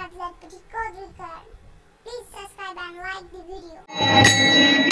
Atlet Petikot Record. Please subscribe and like the video.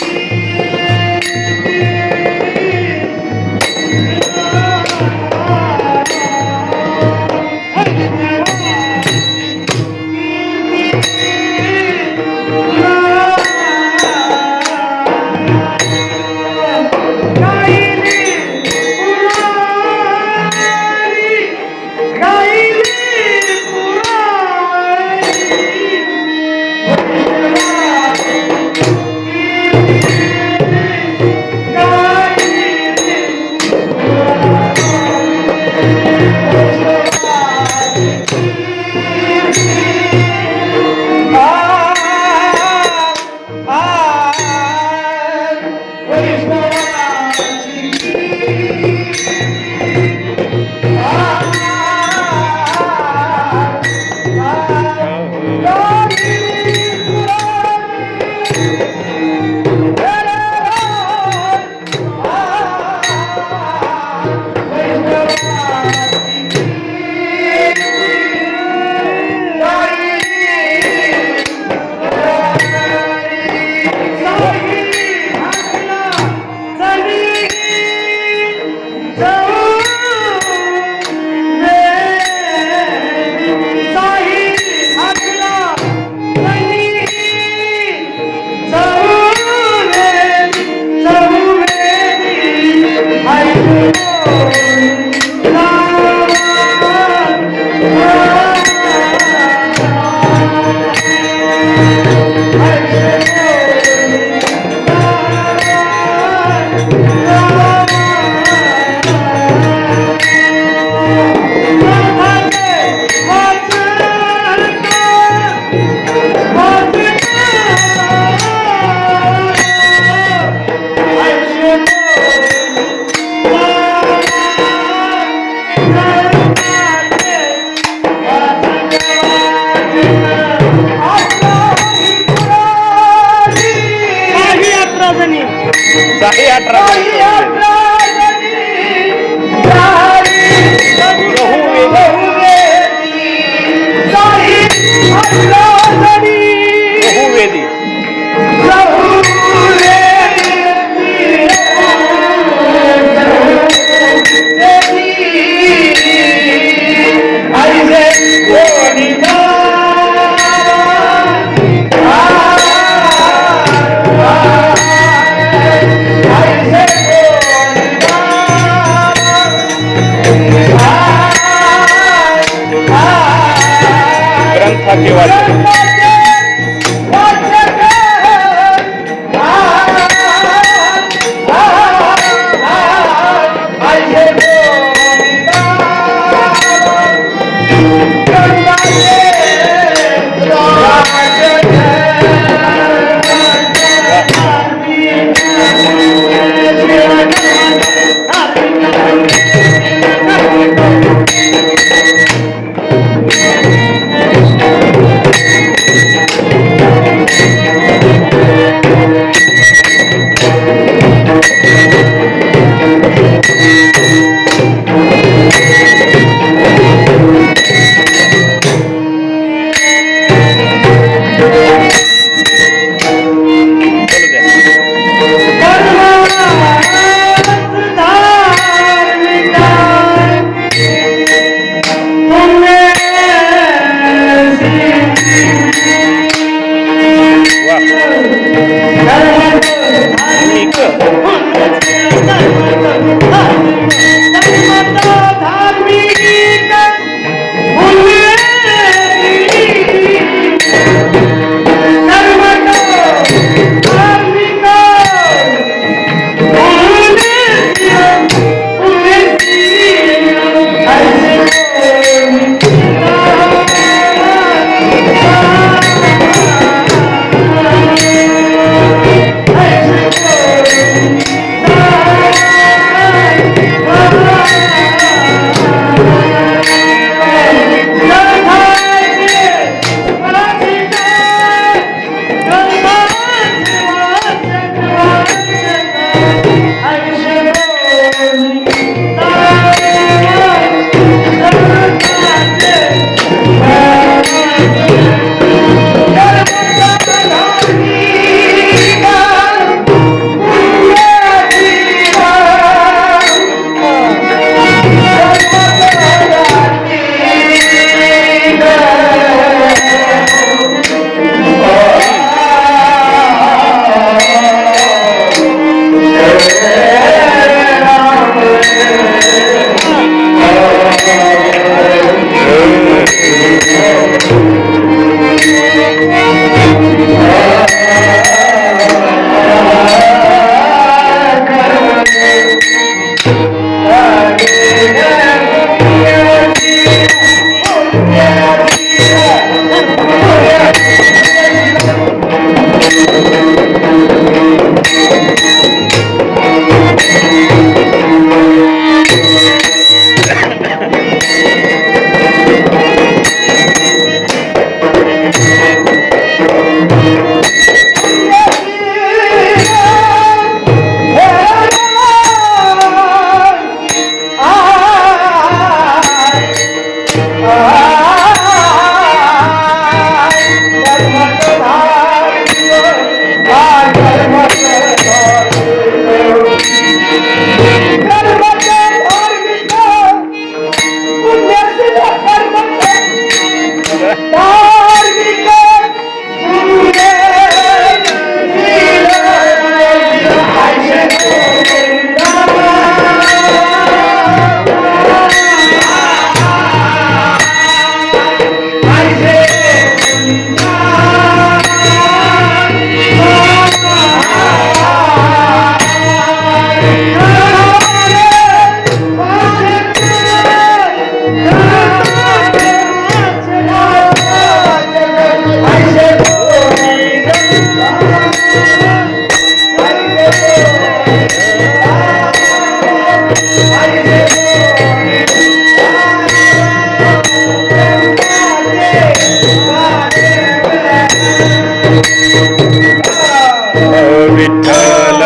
Vitthal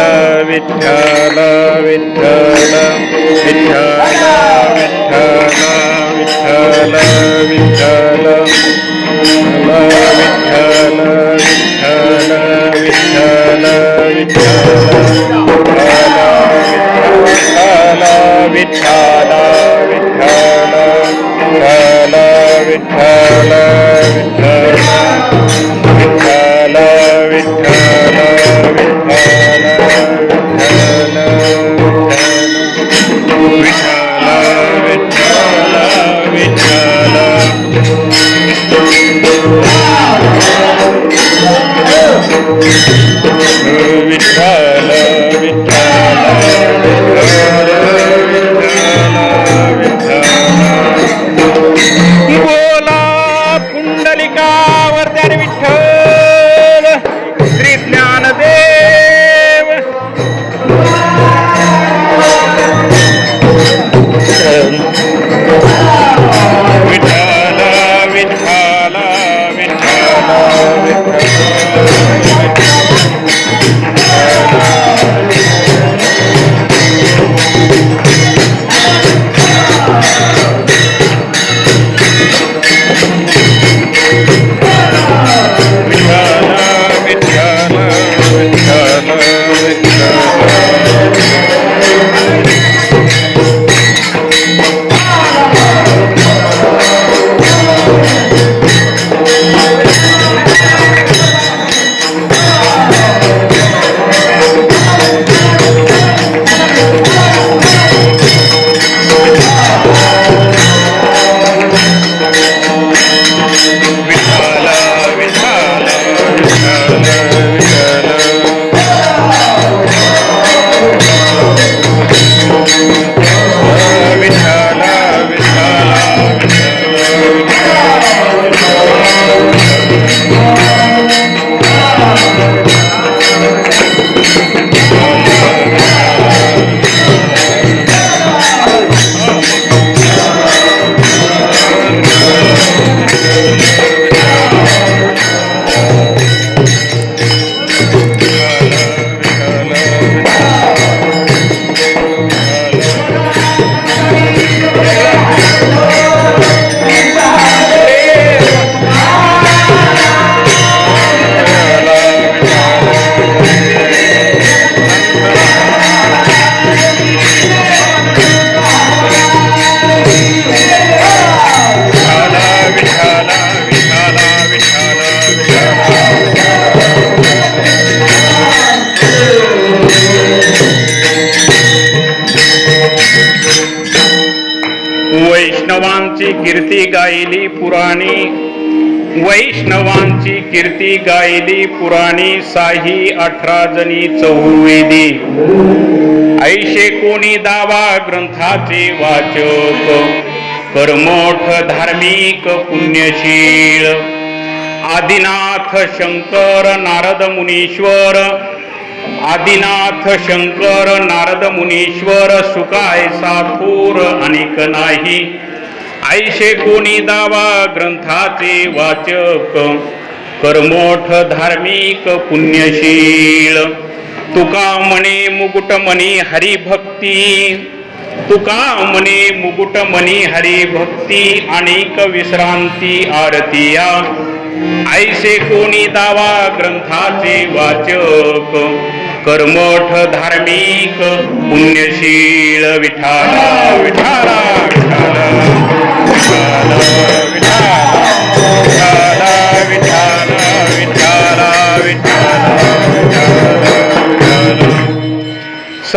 Vitthal Vitthal Vitthal Vitthal Vitthal Vitthal Vitthal Vitthal Vitthal Vitthal Vitthal Vitthal Vitthal Vitthal बोला पुंडलिकावर त्या विठ्ठल श्री ज्ञानदेव विठ्ठल विठ्ठल वैष्णवांची कीर्ती गायली पुराणी, वैष्णवांची कीर्ती गायली पुराणी, साही 18 जणी चौवेदी, ऐशे कोणी दावा ग्रंथाचे वाचक, कर्मठ धार्मिक पुण्यशील, आदिनाथ शंकर नारद मुनीश्वर, आदिनाथ शंकर नारद मुनीश्वर, सुकाय साथोर अनेक नाही, ऐशे कोणी दावा ग्रंथाचे वाचक, कर्मठ धार्मिक पुण्यशील, तुका म्हणे मुकुटमणी हरिभक्ती, तुका म्हणे मुकुटमणी हरिभक्ती, अनेक विश्रांती आरतिया, ऐसे कोणी दावा ग्रंथाचे वाचक, कर्मठ धार्मिक पुण्यशील, विठाला विठाला विठाला विठाला विठाला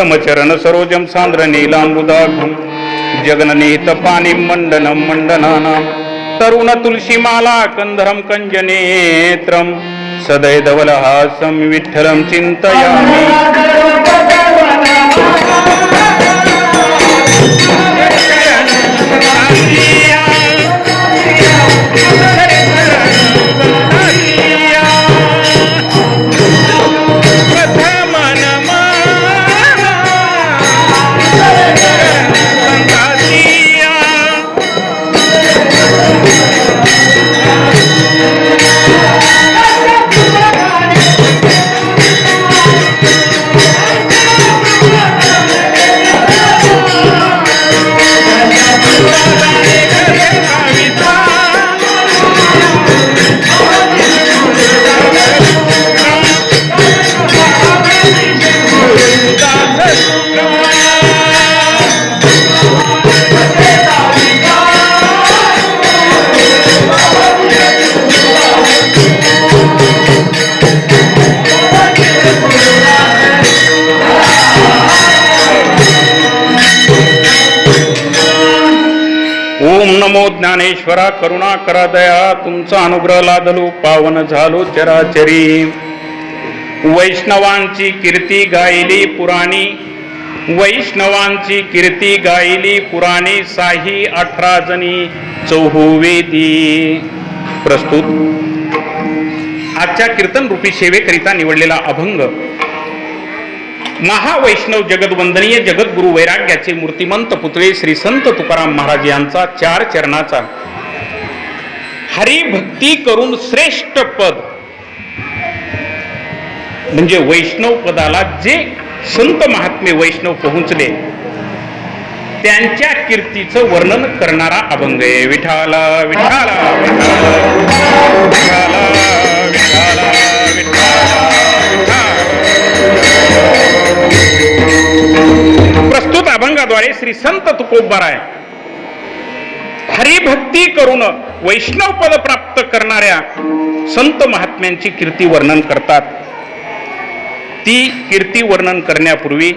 समचरण सरोजम सांद्र नीलांबुदाघ्रम जगननिहित पाणी मंडनम मंडनानां तरुण तुलसीमाला कंधरम कंजनेत्रम सदैधवलहासं विठ्ठलं चिन्तयामि ओम नमो ज्ञानेश्वरा करुणा करा दया तुमचा अनुग्रह लादलो पावन झालो चराचरी वैष्णवांची कीर्ती गायली पुराणी वैष्णवांची कीर्ती गायली पुराणी साही 18 जणी चौहोवेदी प्रस्तुत आजच्या कीर्तन रूपी सेवेकरिता निवडलेला अभंग महावैष्णव जगदवंदनीय जगद्गुरु वैराग्याचे मूर्तिमंत पुतळे श्री संत तुकाराम महाराज यांचा 4 चरणाचा हरिभक्ती करून श्रेष्ठ पद म्हणजे वैष्णव पदाला जे संत महात्मे वैष्णव पोहोचले त्यांच्या कीर्तीचं वर्णन करणारा अभंग आहे. विठाला विठाला विठाला विठाला प्रस्तुत अभंगाद्वारे श्री संत तुकोबाराय हरिभक्ती करून वैष्णव पद प्राप्त करणाऱ्या संत महात्म्यांची कीर्ती वर्णन करतात. ती कीर्ती वर्णन करण्यापूर्वी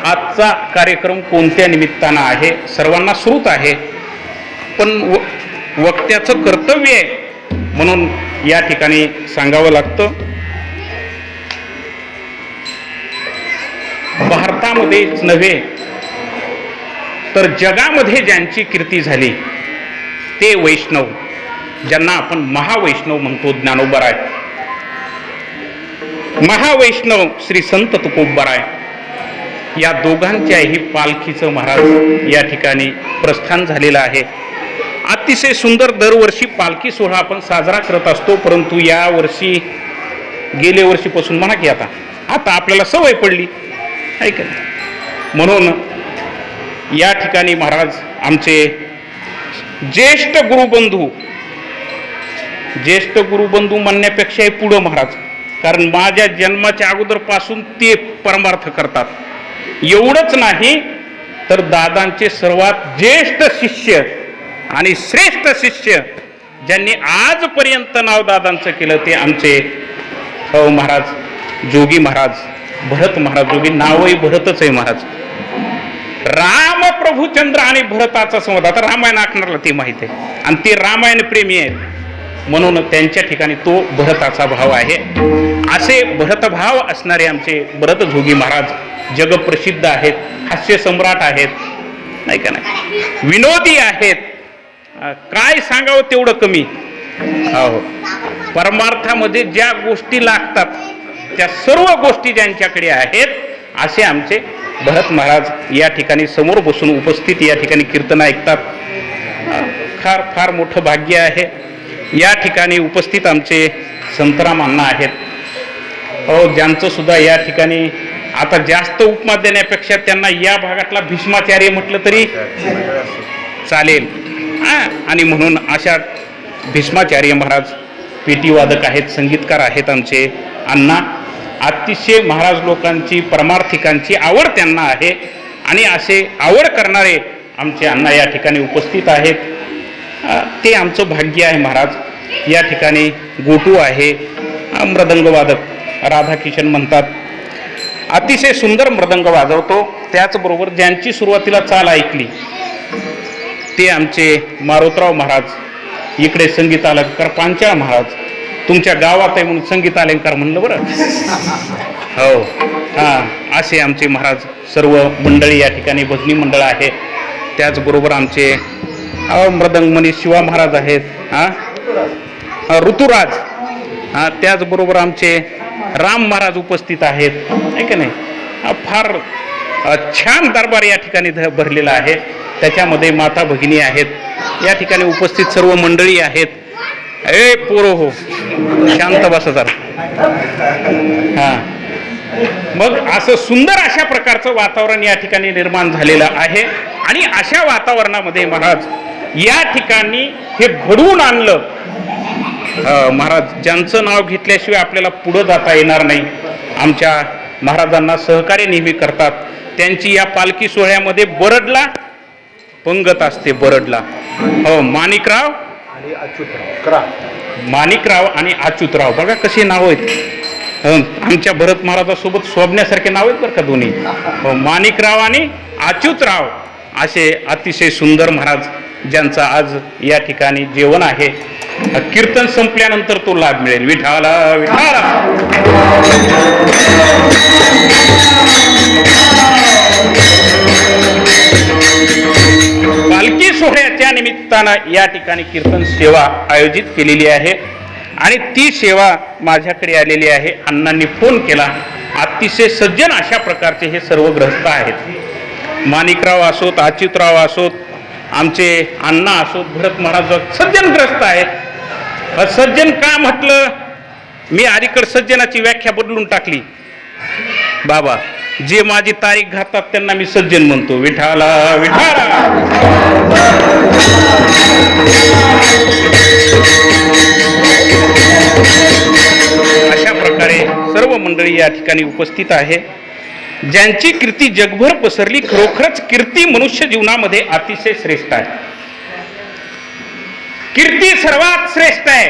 आजचा कार्यक्रम कोणत्या निमित्तानं आहे सर्वांना श्रुत आहे, पण वक्त्याचं कर्तव्य आहे म्हणून या ठिकाणी सांगावं लागतं. भारतामध्येच नव्हे तर जगामध्ये ज्यांची कीर्ती झाली ते वैष्णव ज्यांना आपण महावैष्णव म्हणतो ज्ञानोबाराय महावैष्णव श्री संत तुकोबाराय या दोघांच्याही पालखीचं महाराज या ठिकाणी प्रस्थान झालेलं आहे. अतिशय सुंदर दरवर्षी पालखी सोहळा आपण साजरा करत असतो, परंतु या वर्षी गेल्या वर्षीपासून म्हणा की आता आपल्याला सवय पडली ऐक म्हणून या ठिकाणी महाराज आमचे ज्येष्ठ गुरुबंधू म्हणण्यापेक्षा पुढं महाराज, कारण माझ्या जन्माच्या अगोदरपासून ते परमार्थ करतात. एवढंच नाही तर दादांचे सर्वात ज्येष्ठ शिष्य आणि श्रेष्ठ शिष्य ज्यांनी आजपर्यंत नाव दादांचं केलं ते आमचे महाराज जोगी महाराज भरत महाराज. जोगी नावही भरतच आहे महाराज. राम प्रभुचंद्र आणि भरताचा संवाद, आता रामायण आखणारला ते माहित आहे आणि ते रामायण प्रेमी आहेत म्हणून त्यांच्या ठिकाणी तो भरताचा भाव आहे. असे भरतभाव असणारे आमचे भरत जोगी महाराज जगप्रसिद्ध आहेत, हास्य सम्राट आहेत नाही का नाही, विनोदी आहेत, काय सांगावं तेवढं कमी. हो परमार्थामध्ये ज्या गोष्टी लागतात त्या सर्व गोष्टी ज्यांच्याकडे आहेत असे आमचे भरत महाराज या ठिकाणी समोर बसून उपस्थित या ठिकाणी कीर्तन ऐकतात. फार फार मोठं भाग्य आहे. या ठिकाणी उपस्थित आमचे संतराम अण्णा आहेत, ज्यांचं सुद्धा या ठिकाणी आता जास्त उपमा देण्यापेक्षा त्यांना या भागातला भीष्माचार्य म्हटलं तरी चालेल. आणि म्हणून अशा भीष्माचार्य महाराज पेटी वादक आहेत, संगीतकार आहेत आमचे अण्णा. अतिशय महाराज लोकांची परमार्थिकांची आवड त्यांना आहे आणि असे आवड करणारे आमचे अण्णा या ठिकाणी उपस्थित आहेत. ते आमचं भाग्य आहे महाराज. या ठिकाणी गोटू आहे, मृदंग वादक राधाकिशन म्हणतात. अतिशय सुंदर मृदंग वाजवतो. त्याचबरोबर ज्यांची सुरुवातीला चाल ऐकली ते आमचे मारोतराव महाराज, इकडे संगीत अलंकार पांचाळ महाराज. तुमच्या गावात आहे म्हणून संगीत अलंकार म्हणलं बरं. हो हां, असे आमचे महाराज सर्व मंडळी या ठिकाणी भजनी मंडळ आहे. त्याचबरोबर आमचे मृदंगमणी शिवा महाराज आहेत, हां ऋतुराज, हां त्याचबरोबर आमचे राम महाराज उपस्थित आहेत, आहे का नाही. फार छान दरबार या ठिकाणी भरलेला आहे. त्याच्यामध्ये माता भगिनी आहेत, या ठिकाणी उपस्थित सर्व मंडळी आहेत. ए पोरो हो, शांत बसा जरा. हां, मग असं सुंदर अशा प्रकारचं वातावरण या ठिकाणी निर्माण झालेलं आहे. आणि अशा वातावरणामध्ये महाराज या ठिकाणी हे घडवून आणलं. महाराज ज्यांचं नाव घेतल्याशिवाय आपल्याला पुढं जाता येणार नाही, आमच्या महाराजांना सहकार्य नेहमी करतात. त्यांची या पालखी सोहळ्यामध्ये बरडला पंगत असते. बरडला हो, माणिकराव आणि अच्युतराव, बघा कशी नाव आहेत. आमच्या भरत महाराजासोबत शोभण्यासारखे नाव आहेत बरं का दोन्ही. हो, माणिकराव आणि अच्युतराव असे अतिशय सुंदर महाराज, ज्यांचं आज या ठिकाणी जेवण आहे. कीर्तन संपल्यानंतर तो लाभ मिळेल. विठाला विठाला. पालखी सोहळ्याच्या निमित्तानं या ठिकाणी कीर्तन सेवा आयोजित केलेली आहे आणि ती सेवा माझ्याकडे आलेली आहे. अण्णांनी फोन केला. अतिशय सज्जन अशा प्रकारचे हे सर्व ग्रस्त आहेत. माणिकराव असोत, अच्युतराव असोत, आमचे अण्णा असोत, भरत महाराज सज्जन ग्रस्त आहेत. सज्जन का म्हटलं, मी अलीकडे सज्जनाची व्याख्या बदलून टाकली. बाबा जे माझी तारीख घातात त्यांना मी सज्जन म्हणतो. विठाला विठाला. अशा प्रकारे सर्व मंडळी या ठिकाणी उपस्थित आहे. ज्यांची कीर्ती जगभर पसरली. खरोखरच कीर्ती मनुष्य जीवनामध्ये अतिशय श्रेष्ठ आहे. कीर्ती सर्वात श्रेष्ठ आहे.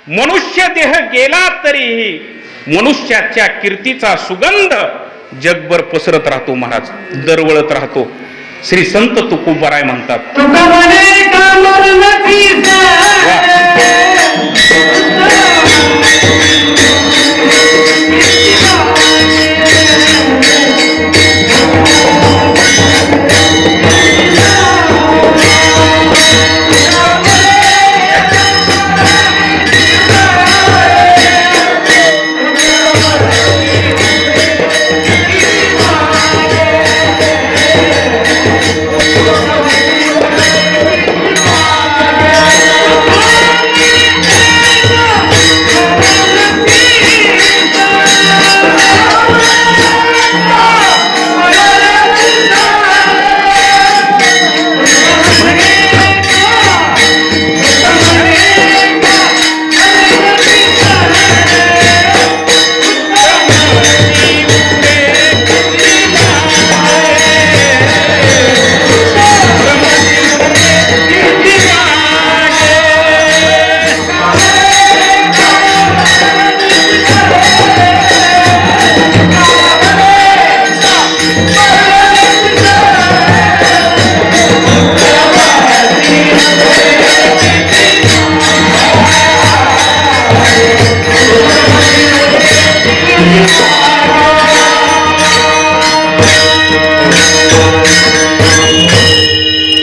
मनुष्य देह गेला तरीही मनुष्याच्या कीर्तीचा सुगंध जगभर पसरत राहतो महाराज, दरवळत राहतो. श्री संत तुकोबाराय म्हणतात,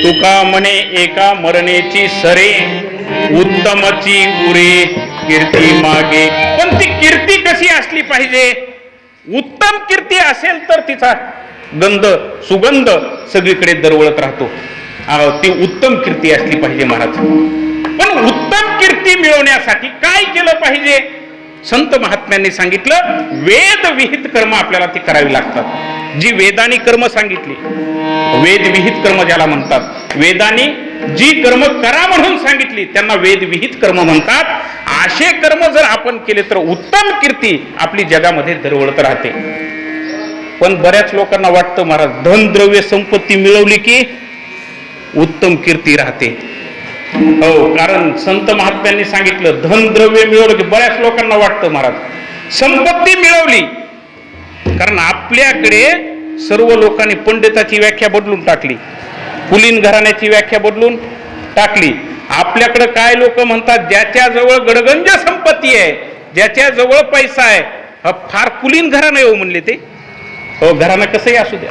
तुका म्हणे एका मरणेची सरे, उत्तमची उरे कीर्ती मागे. पण ती कीर्ती कशी असली पाहिजे? उत्तम कीर्ती असेल तर तिचा गंध सुगंध सगळीकडे दरवळत राहतो. ती उत्तम कीर्ती असली पाहिजे महाराज. पण उत्तम कीर्ती मिळवण्यासाठी काय केलं पाहिजे? संत महात्म्यांनी सांगितलं, वेद विहित कर्म आपल्याला ती करावी लागतात. जी वेदानी कर्म सांगितली, वेद विहित कर्म ज्याला म्हणतात, वेदानी जी कर्म करा म्हणून सांगितली त्यांना वेद विहित कर्म म्हणतात. असे कर्म जर आपण केले तर उत्तम कीर्ती आपली जगामध्ये दरवळत राहते. पण बऱ्याच लोकांना वाटतं महाराज धन द्रव्य संपत्ती मिळवली की उत्तम कीर्ती राहते. हो, कारण संत महात्म्यांनी सांगितलं धन द्रव्य मिळवलं की बऱ्याच लोकांना वाटतं महाराज संपत्ती मिळवली कारण आपल्याकडे सर्व लोकांनी पंडिताची व्याख्या बदलून टाकली, पुलीन घराण्याची व्याख्या बदलून टाकली. आपल्याकडे काय लोक म्हणतात, ज्याच्याजवळ गडगंज संपत्ती आहे, ज्याच्याजवळ पैसा आहे, फार कुलीन घराणं आहे हो म्हणले ते. हो, घराणं कसंही असू द्या,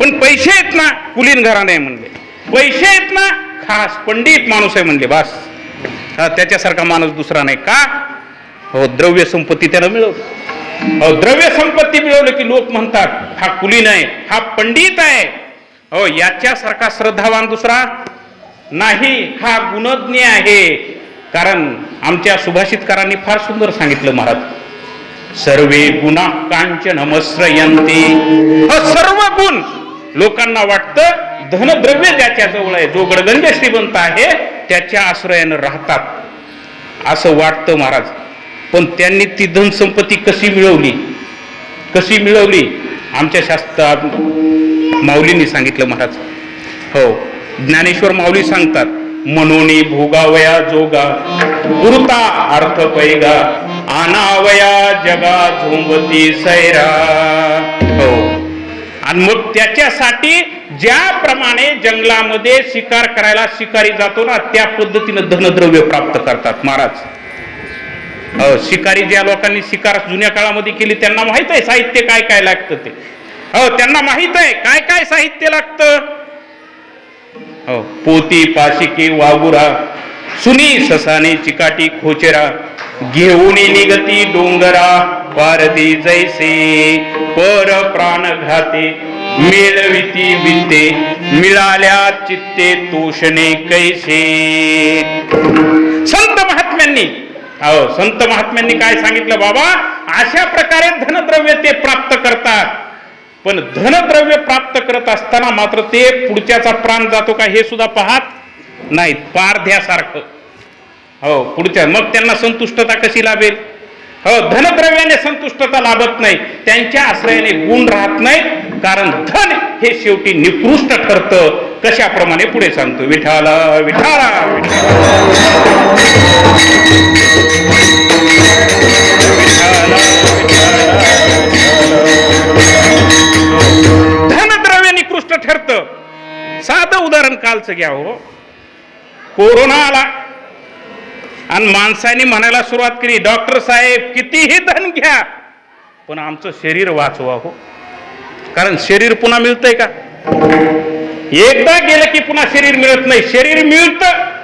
पण पैसे आहेत ना, कुलीन घराणं आहे म्हणले. पैसे आहेत ना, खास पंडित माणूस आहे म्हणले. बस, त्याच्यासारखा माणूस दुसरा नाही. का? हो, द्रव्य संपत्ती त्यानं मिळवली. हो, द्रव्य संपत्ती मिळवली की लोक म्हणतात हा कुलीन आहे, हा पंडित आहे. हो, याच्यासारखा श्रद्धावान दुसरा नाही, हा गुणज्ञ आहे. कारण आमच्या सुभाषितकारांनी फार सुंदर सांगितलं महाराज, सर्वे गुणा कांचनमश्रयंती. सर्व गुण लोकांना वाटतं धनद्रव्य ज्याच्या जवळ आहे, जो गडगंज श्रीमंत आहे, त्याच्या आश्रयानं राहतात असं वाटतं महाराज. पण त्यांनी ती धनसंपत्ती कशी मिळवली, कशी मिळवली? आमच्या शास्त्रात माऊलींनी सांगितलं महाराज. हो, ज्ञानेश्वर माऊली सांगतात, मनोनी भोगावया जोगा पुरता अर्थ पैगा आनावया जगा झोंबती सैरा. हो, आणि मग त्याच्यासाठी ज्याप्रमाणे जंगलामध्ये शिकार करायला शिकारी जातो ना, त्या पद्धतीनं धनद्रव्य प्राप्त करतात महाराज. हो, शिकारी ज्या लोकांनी शिकार जुन्या काळामध्ये केली त्यांना माहित आहे साहित्य काय काय लागतं ते. हो, त्यांना माहित आहे काय काय साहित्य लागतं. हो, पोती पाशिके वागुरा सुनी ससाने चिकाटी खोचेरा घेऊन निगती डोंगरा पारदी जैसे पर प्राण घाते मिळविती विते मिळाल्या चित्ते तोषणे कैसे. संत महात्म्यांनी, हो, संत महात्म्यांनी काय सांगितलं बाबा, अशा प्रकारे धनद्रव्य ते प्राप्त करतात. पण धनद्रव्य प्राप्त करत असताना मात्र ते पुढच्याचा प्राण जातो का हे सुद्धा पाहत नाहीत, पारध्यासारखं. हो, पुढच्या मग त्यांना संतुष्टता कशी लाभेल? हो, धनद्रव्याने संतुष्टता लाभत नाही, त्यांच्या आश्रयाने गुण राहत नाही. कारण धन हे शेवटी निकृष्ट ठरतं. कशाप्रमाणे पुढे सांगतो, विठाला विठाला धनद्रव्य निकृष्ट ठरतं. साधं उदाहरण कालचं घ्या. हो, कोरोना आला आणि माणसाने म्हणायला सुरुवात केली, डॉक्टर साहेब कितीही धन घ्या पण आमचं शरीर वाचवा. हो, कारण शरीर पुन्हा मिळतंय का? एकदा गेलं की पुन्हा शरीर मिळत नाही. शरीर मिळतं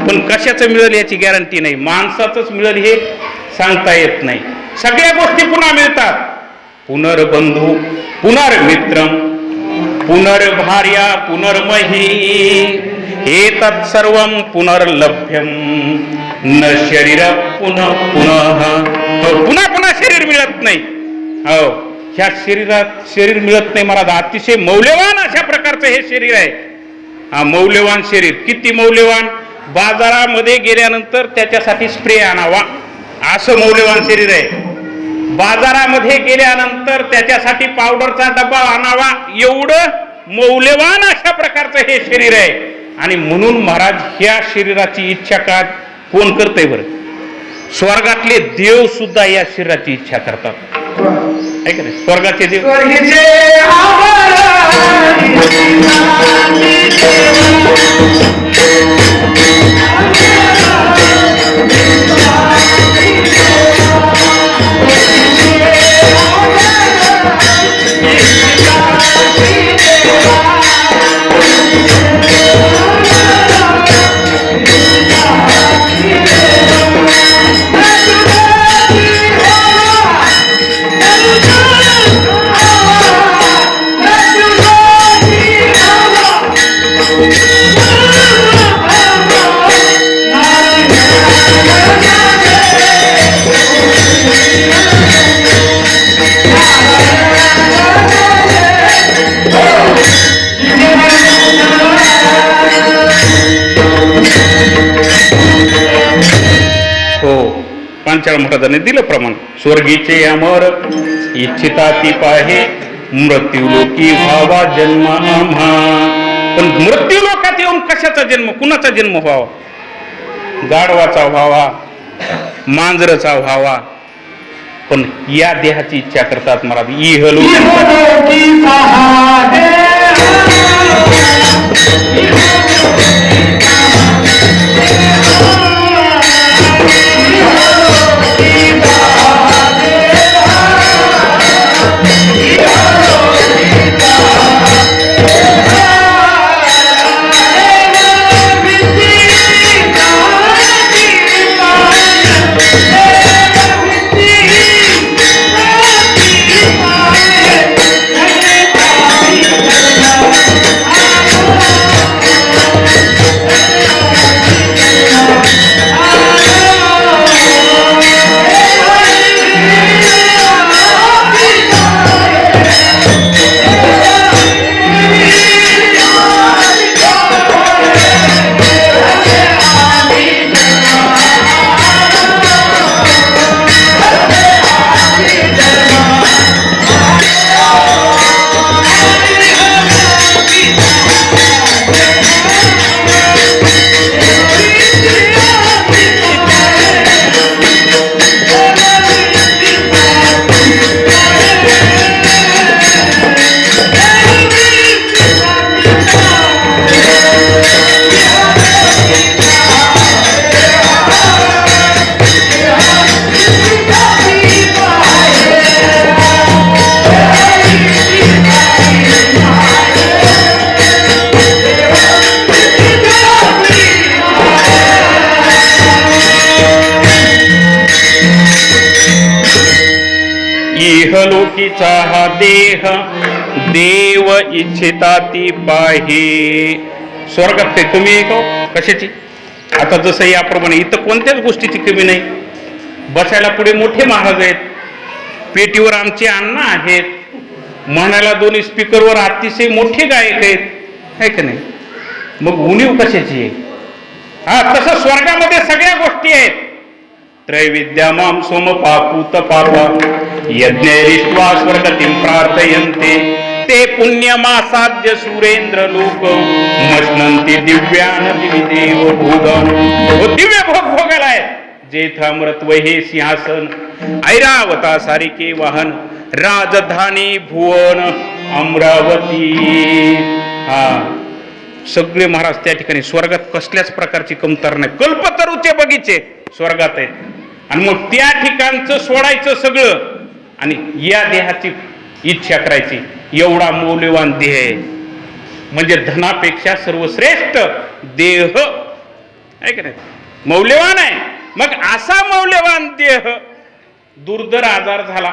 पण कशाचं मिळेल याची गॅरंटी नाही, माणसाचंच मिळेल हे सांगता येत नाही. सगळ्या गोष्टी पुन्हा मिळतात. पुनर्बंधू पुनर्मित्रम पुनर्भार्या पुनर्मही एतत् सर्वं पुनर्लभ्यम न शरीर पुनः पुनः. पुन्हा पुन्हा शरीर मिळत नाही. हो, ह्या शरीरात शरीर मिळत नाही महाराज. अतिशय मौल्यवान अशा प्रकारचं हे शरीर आहे. हा मौल्यवान शरीर, किती मौल्यवान. बाजारामध्ये गेल्यानंतर त्याच्यासाठी स्प्रे आणावा असं मौल्यवान शरीर आहे. बाजारामध्ये गेल्यानंतर त्याच्यासाठी पावडरचा डब्बा आणावा एवढं मौल्यवान अशा प्रकारचं हे शरीर आहे. आणि म्हणून महाराज ह्या शरीराची इच्छा का कोण करतंय बरं? स्वर्गातले देव सुद्धा या शरीराची इच्छा करतात. आहे का नाही? स्वर्गाचे देव पांचाळ महाराजांनी दिलं प्रमाण. स्वर्गीचे अमर इच्छिता ती पाहे मृत्यू लोकी व्हावा जन्म आम्हा. पण मृत्यू लोकात येऊन कशाचा जन्म, कुणाचा जन्म व्हावा? गाढवाचा व्हावा, मांजरचा व्हावा, पण या देहाची इच्छा करतात महाराज. इहलोकी इहलोकीचा हा देह देव इच्छिता ती पाही. स्वर्गात ते कमी आहे का कशाची? आता जसं याप्रमाणे इथं कोणत्याच गोष्टीची कमी नाही. बसायला पुढे मोठे महाराज आहेत, पेटीवर आमचे अण्णा आहेत, म्हणायला दोन्ही स्पीकरवर अतिशय मोठे गायक आहेत, आहे का नाही? मग उणीव कशाची आहे? हा, तसं स्वर्गामध्ये सगळ्या गोष्टी आहेत. त्रैविद्यामां सोमपापूत पापा यज्ञैरिष्ट्वा स्वर्गतिं प्रार्थयन्ते ते पुण्यमासाद्य सुरेंद्र लोक मश्नन्ति दिव्यान दिविदेव भोगान. दिव्य भोग भोगायला आहेत, जेथ अमृत वहे सिंहासन ऐरावता सारिके वाहन राजधानी भुवन अमरावती. हा, सगळे महाराज त्या ठिकाणी स्वर्गात कसल्याच प्रकारची कमतर नाही. कल्पतरूचे बगीचे स्वर्गात आहेत. आणि मग त्या ठिकाणचं सोडायचं सगळं आणि या देहाची इच्छा करायची. एवढा मौल्यवान देह आहे, म्हणजे धनापेक्षा सर्वश्रेष्ठ देह आहे का नाही? मौल्यवान आहे. मग असा मौल्यवान देह दुर्धर आजार झाला.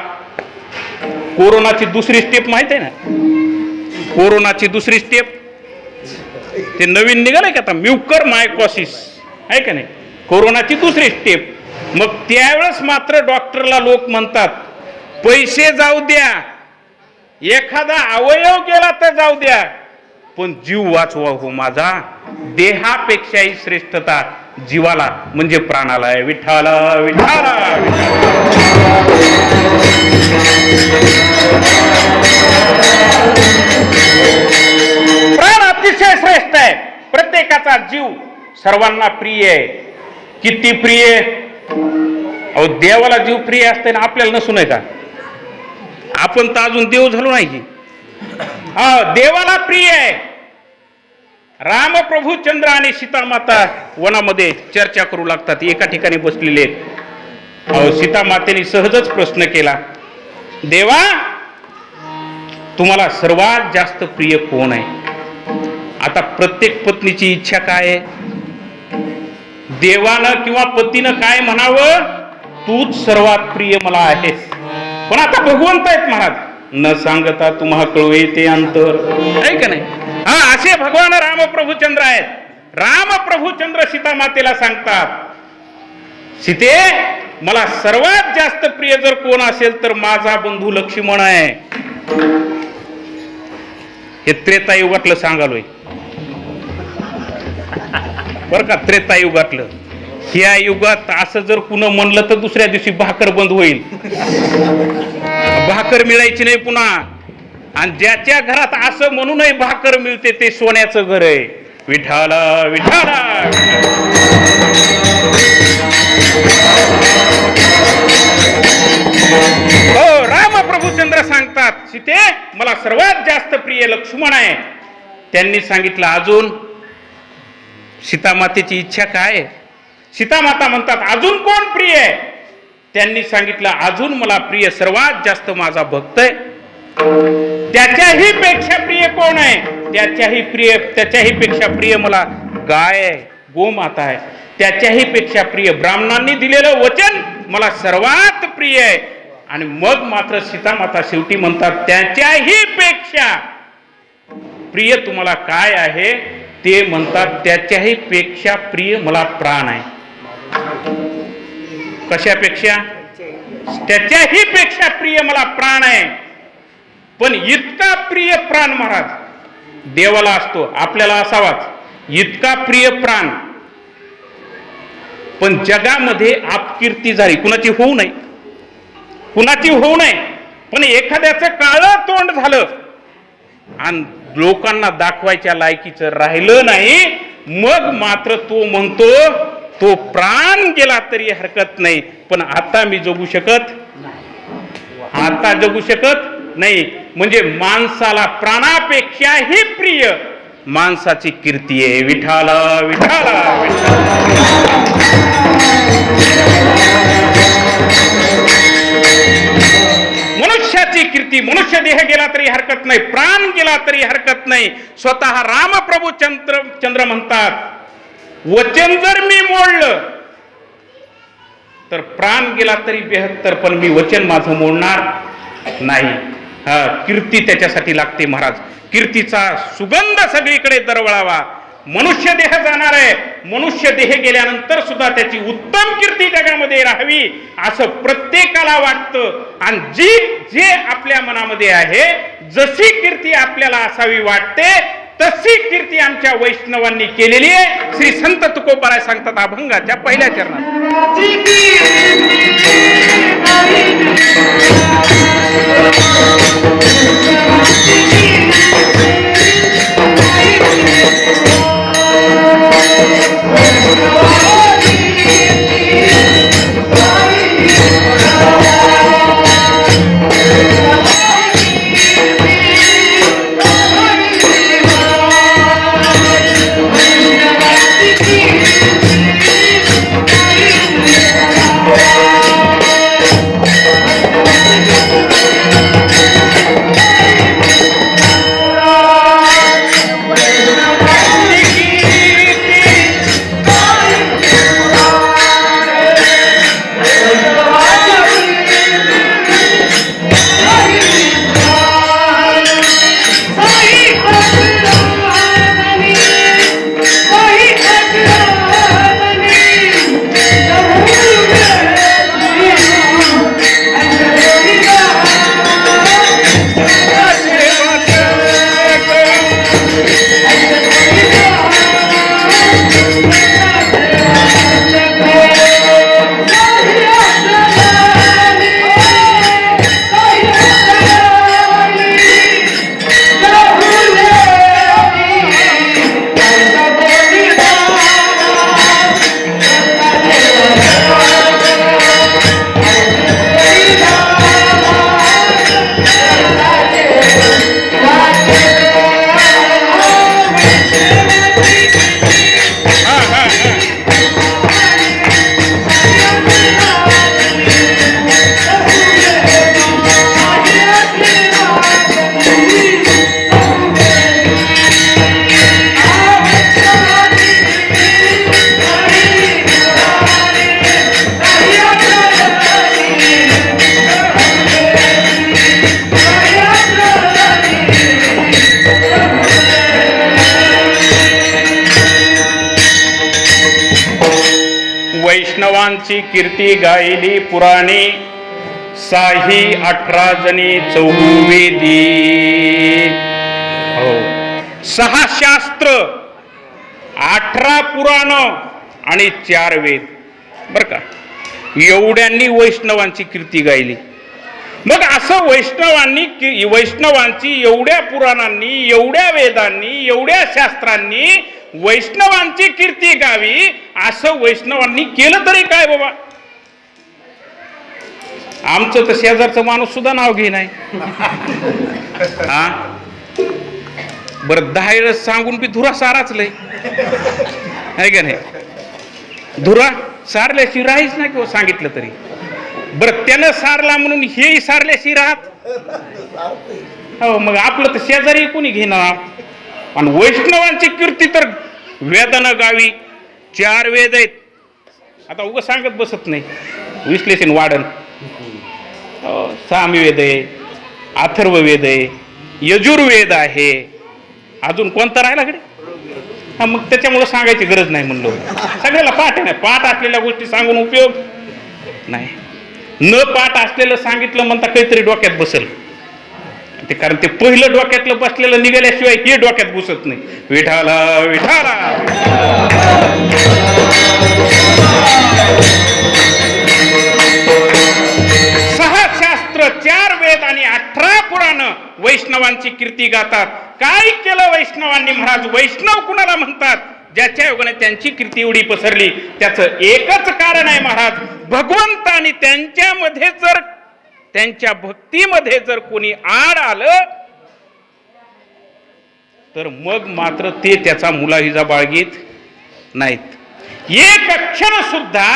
कोरोनाची दुसरी स्टेप माहित आहे ना? कोरोनाची दुसरी स्टेप ते नवीन निघालंय का आता, म्युकर मायकोसिस आहे का नाही? कोरोनाची दुसरी स्टेप. मग त्यावेळेस मात्र डॉक्टरला लोक म्हणतात पैसे जाऊ द्या, एखादा अवयव गेला तर जाऊ द्या, पण जीव वाचवा हो माझा. देहापेक्षाही श्रेष्ठता जीवाला म्हणजे प्राणाला आहे. विठ्ठला विठ्ठला प्राण अतिशय श्रेष्ठ आहे. प्रत्येकाचा जीव सर्वांना प्रिय आहे. किती प्रिय? अहो, देवाला जीव प्रिय असते ना, आपल्याला नसून आहे का? आपण तर अजून देव झालो नाही की. हा, देवाला प्रिय आहे. राम प्रभू चंद्र आणि सीता माता वनामध्ये चर्चा करू लागतात, एका ठिकाणी बसलेले. अहो, सीता मातेने सहजच प्रश्न केला, देवा तुम्हाला सर्वात जास्त प्रिय कोण आहे? आता प्रत्येक पत्नीची इच्छा काय आहे? देवानं किंवा पतीनं काय म्हणावं, तूच सर्वात प्रिय मला आहेस. पण आता भगवंत आहेत महाराज, न सांगता तुम्हा कळवे ते अंतर, आहे का नाही? हा, असे भगवान रामप्रभुचंद्र आहेत. रामप्रभुचंद्र सीता मातेला सांगतात, सीते मला सर्वात जास्त प्रिय जर कोण असेल तर माझा बंधू लक्ष्मण आहे. हे त्रेतायुगातलं सांगालोय बर का, त्रेतायुगातलं. ह्या युगात असं जर कुणा म्हणलं तर दुसऱ्या दिवशी भाकर बंद होईल, भाकर मिळायची नाही पुन्हा. आणि ज्याच्या घरात असं म्हणूनही भाकर मिळते ते सोन्याचं घर आहे. विठाला विठाला विठाला. सीते मला सर्वात जास्त प्रिय लक्ष्मण आहे. त्यांनी सांगितलं अजून सीतामातेची इच्छा काय आहे? सीतामाता म्हणतात अजून कोण प्रिय आहे? त्यांनी सांगितलं अजून मला प्रिय सर्वात जास्त माझा भक्त आहे. त्याच्याही पेक्षा प्रिय कोण आहे? त्याच्याही पेक्षा प्रिय मला गाय आहे, गोमाता आहे. त्याच्याही पेक्षा प्रिय ब्राह्मणांनी दिलेलं वचन मला सर्वात प्रिय आहे. आणि मग मात्र सीतामाता शेवटी म्हणतात त्याच्याही पेक्षा प्रिय तुम्हाला काय आहे? ते म्हणतात त्याच्याही पेक्षा प्रिय मला प्राण आहे. कशापेक्षा? त्याच्याही पेक्षा प्रिय मला प्राण आहे. पण इतका प्रिय प्राण महाराज देवाला असतो, आपल्याला असावाच. इतका प्रिय प्राण पण जगामध्ये अपकीर्ती झाली, कुणाची होऊ नये, कुणाची होऊ नये. पण एखाद्याचं काळं तोंड झालं आणि लोकांना दाखवायच्या लायकीचं राहिलं नाही, मग मात्र तो म्हणतो तो प्राण गेला तरी हरकत नाही, पण आता मी जगू शकत नाही. म्हणजे माणसाला प्राणापेक्षाही प्रिय माणसाची कीर्ती आहे. विठाला विठाला मनुष्याची कीर्ती, मनुष्य देह गेला तरी हरकत नाही, प्राण गेला तरी हरकत नाही. स्वतः रामप्रभू चंद्र म्हणतात वचन जर मी मोडलं तर प्राण गेला तरी बेहत्तर, पण मी वचन माझं मोडणार नाही. कीर्ती त्याच्यासाठी लागते महाराज. कीर्तीचा सुगंध सगळीकडे दरवळावा. मनुष्य देह जाणार आहे, मनुष्य देह गेल्यानंतर सुद्धा त्याची उत्तम कीर्ती जगामध्ये राहावी असं प्रत्येकाला वाटतं. आणि जे आपल्या मनामध्ये आहे, जशी कीर्ती आपल्याला असावी वाटते तशी कीर्ती आमच्या वैष्णवांनी केलेली आहे. श्री संत तुकोबाराय सांगतात अभंगाच्या पहिल्या चरणात वैष्णवांची कीर्ती गायली पुराणी, साही 18 जणी चौवेदी. हो, 6 शास्त्र, 18 पुराण आणि 4 वेद. बर का, एवढ्यांनी वैष्णवांची कीर्ती गायली. मग असं वैष्णवांची एवढ्या पुराणांनी, एवढ्या वेदांनी, एवढ्या शास्त्रांनी वैष्णवांची कीर्ती गावी, असं वैष्णवांनी केलं तरी काय बाबा? आमचं तर शेजारचं माणूस सुद्धा नाव घे नाही. हा बरं 10 वेळेस सांगून बी धुरा साराच लय आहे का नाही. धुरा सारल्याशी राहीच नाही किंवा सांगितलं तरी. बरं त्यानं सारला म्हणून हेही सारल्याशी राहत. हो मग आपलं तर शेजारी कोणी घेणार. आणि वैष्णवांची कीर्ती तर वेदानं गावी 4 वेद आहेत. आता उगं सांगत बसत नाही, विश्लेषण वाढन. सामवेद आहे, अथर्ववेद आहे, यजुर्वेद आहे, अजून कोणता राहिला कडे. हा मग त्याच्यामुळे सांगायची गरज नाही म्हणलो. सगळ्याला पाठ आहे. पाठ असलेल्या गोष्टी सांगून उपयोग नाही. न पाठ असलेलं सांगितलं म्हणता काहीतरी डोक्यात बसल ते. कारण ते पहिलं डोक्यातलं बसलेलं निघाल्याशिवाय हे डोक्यात घुसत नाही. विठाला विठाला. शास्त्र 4 वेद आणि 18 पुराण वैष्णवांची कीर्ती गातात. काय केलं वैष्णवांनी महाराज. वैष्णव कुणाला म्हणतात, ज्याच्या योगाने त्यांची कीर्ती एवढी पसरली. त्याचं एकच कारण आहे महाराज, भगवंतानी त्यांच्यामध्ये जर, त्यांच्या भक्तीमध्ये जर कोणी आड आलं तर मग मात्र ते त्याचा मुलाहिजा बाळगीत नाहीत. एक क्षण सुद्धा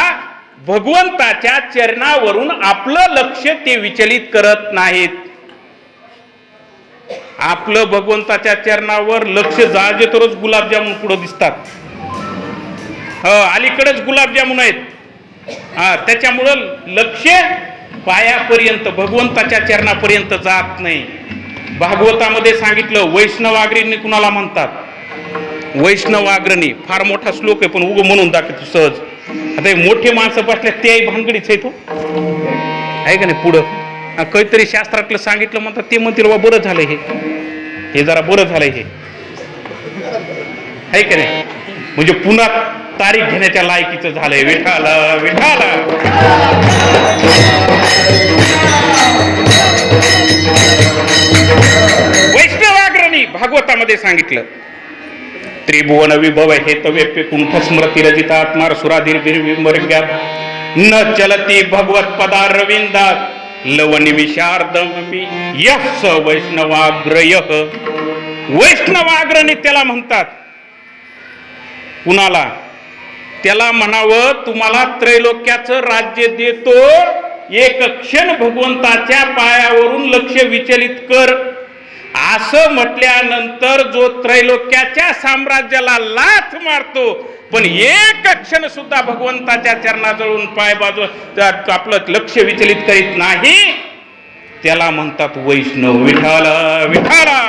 भगवंताच्या चरणावरून आपलं लक्ष ते विचलित करत नाहीत. आपलं भगवंताच्या चरणावर लक्ष जाजे तरच गुलाबजामुन पुढे दिसतात. अलीकडेच गुलाबजामुन आहेत. त्याच्यामुळं लक्ष पायापर्यंत भगवंताच्या चरणापर्यंत जात नाही. भागवतामध्ये सांगितलं वैष्णवाग्रणी कुणाला म्हणतात. वैष्णवाग्रणी फार मोठा श्लोक आहे, पण उगं म्हणून दाखवतो सहज. आता मोठे माणसं बसल्या ते भानगडीच आहे तो आहे का नाही. पुढं काहीतरी शास्त्रातलं सांगितलं म्हणतात, ते म्हणतील बा बरं झालं हे जरा बरं झालंय हे आहे का नाही. म्हणजे पुन्हा तारीख घेण्याच्या लायकीचं झालंय. विठाला विठाला. वैष्णवाग्रणी भागवतामध्ये सांगितलं त्रिभुवन विभव हे तवे कुंठ स्मृती रजितात्मार सुराधीर्भिर्विमर्ग्यात न चलती भगवत पदार रविंदात लवणी विशार्दमी यस वैष्णवाग्रय. वैष्णवाग्रणी त्याला म्हणतात. कुणाला त्याला म्हणावं तुम्हाला त्रैलोक्याचं राज्य देतो, एक क्षण भगवंताच्या पायावरून लक्ष विचलित कर असं म्हटल्यानंतर जो त्रैलोक्याच्या साम्राज्याला लाथ मारतो पण एक क्षण सुद्धा भगवंताच्या चरणाजवळून पाय बाजू आपलं लक्ष विचलित करीत नाही, त्याला म्हणतात वैष्णव. विठाला विठाला.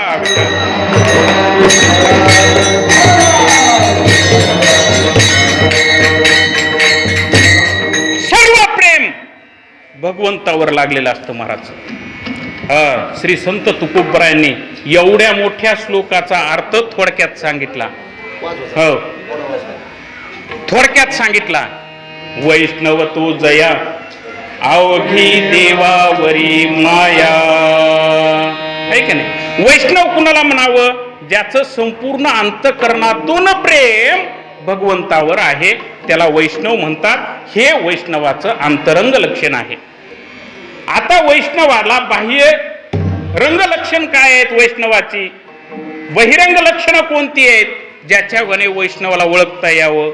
सर्व प्रेम भगवंतावर लागलेलं असतं महाराज. श्री संत तुकोबरायांनी एवढ्या मोठ्या श्लोकाचा अर्थ थोडक्यात सांगितला. हो थोडक्यात सांगितला. वैष्णव तो जया अवघी देवावरी माया. आहे का नाही. वैष्णव कुणाला म्हणावं, ज्याचं संपूर्ण अंतःकरणातून प्रेम भगवंतावर आहे त्याला वैष्णव म्हणतात. हे वैष्णवाचं अंतरंग लक्षण आहे. आता वैष्णवाला बाह्य रंग लक्षण काय आहेत वैष्णवाची, बहिरंग लक्षणं कोणती आहेत, ज्याच्या गणे वैष्णवाला ओळखता यावं.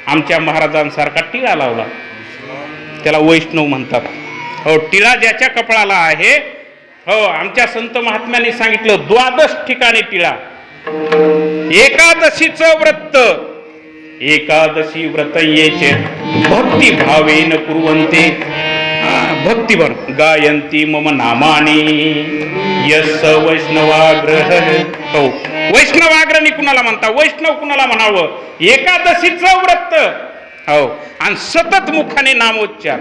आमच्या महाराजांसारखा टिळा लावला त्याला वैष्णव म्हणतात. हो टिळा ज्याच्या कपाळाला आहे. हो आमच्या संत महात्म्यांनी सांगितलं 12 ठिकाणी टिळा. एकादशीचं व्रत, एकादशी व्रत येचे भक्ती भावेन कुर्वन्ते भक्तिभर गायंती मम नामानी यस वैष्णवाग्रह. हो वैष्णवाग्रणी कुणाला म्हणता, वैष्णव कुणाला म्हणावं, एकादशीचं व्रत. हो आणि सतत मुखाने नामोच्चार,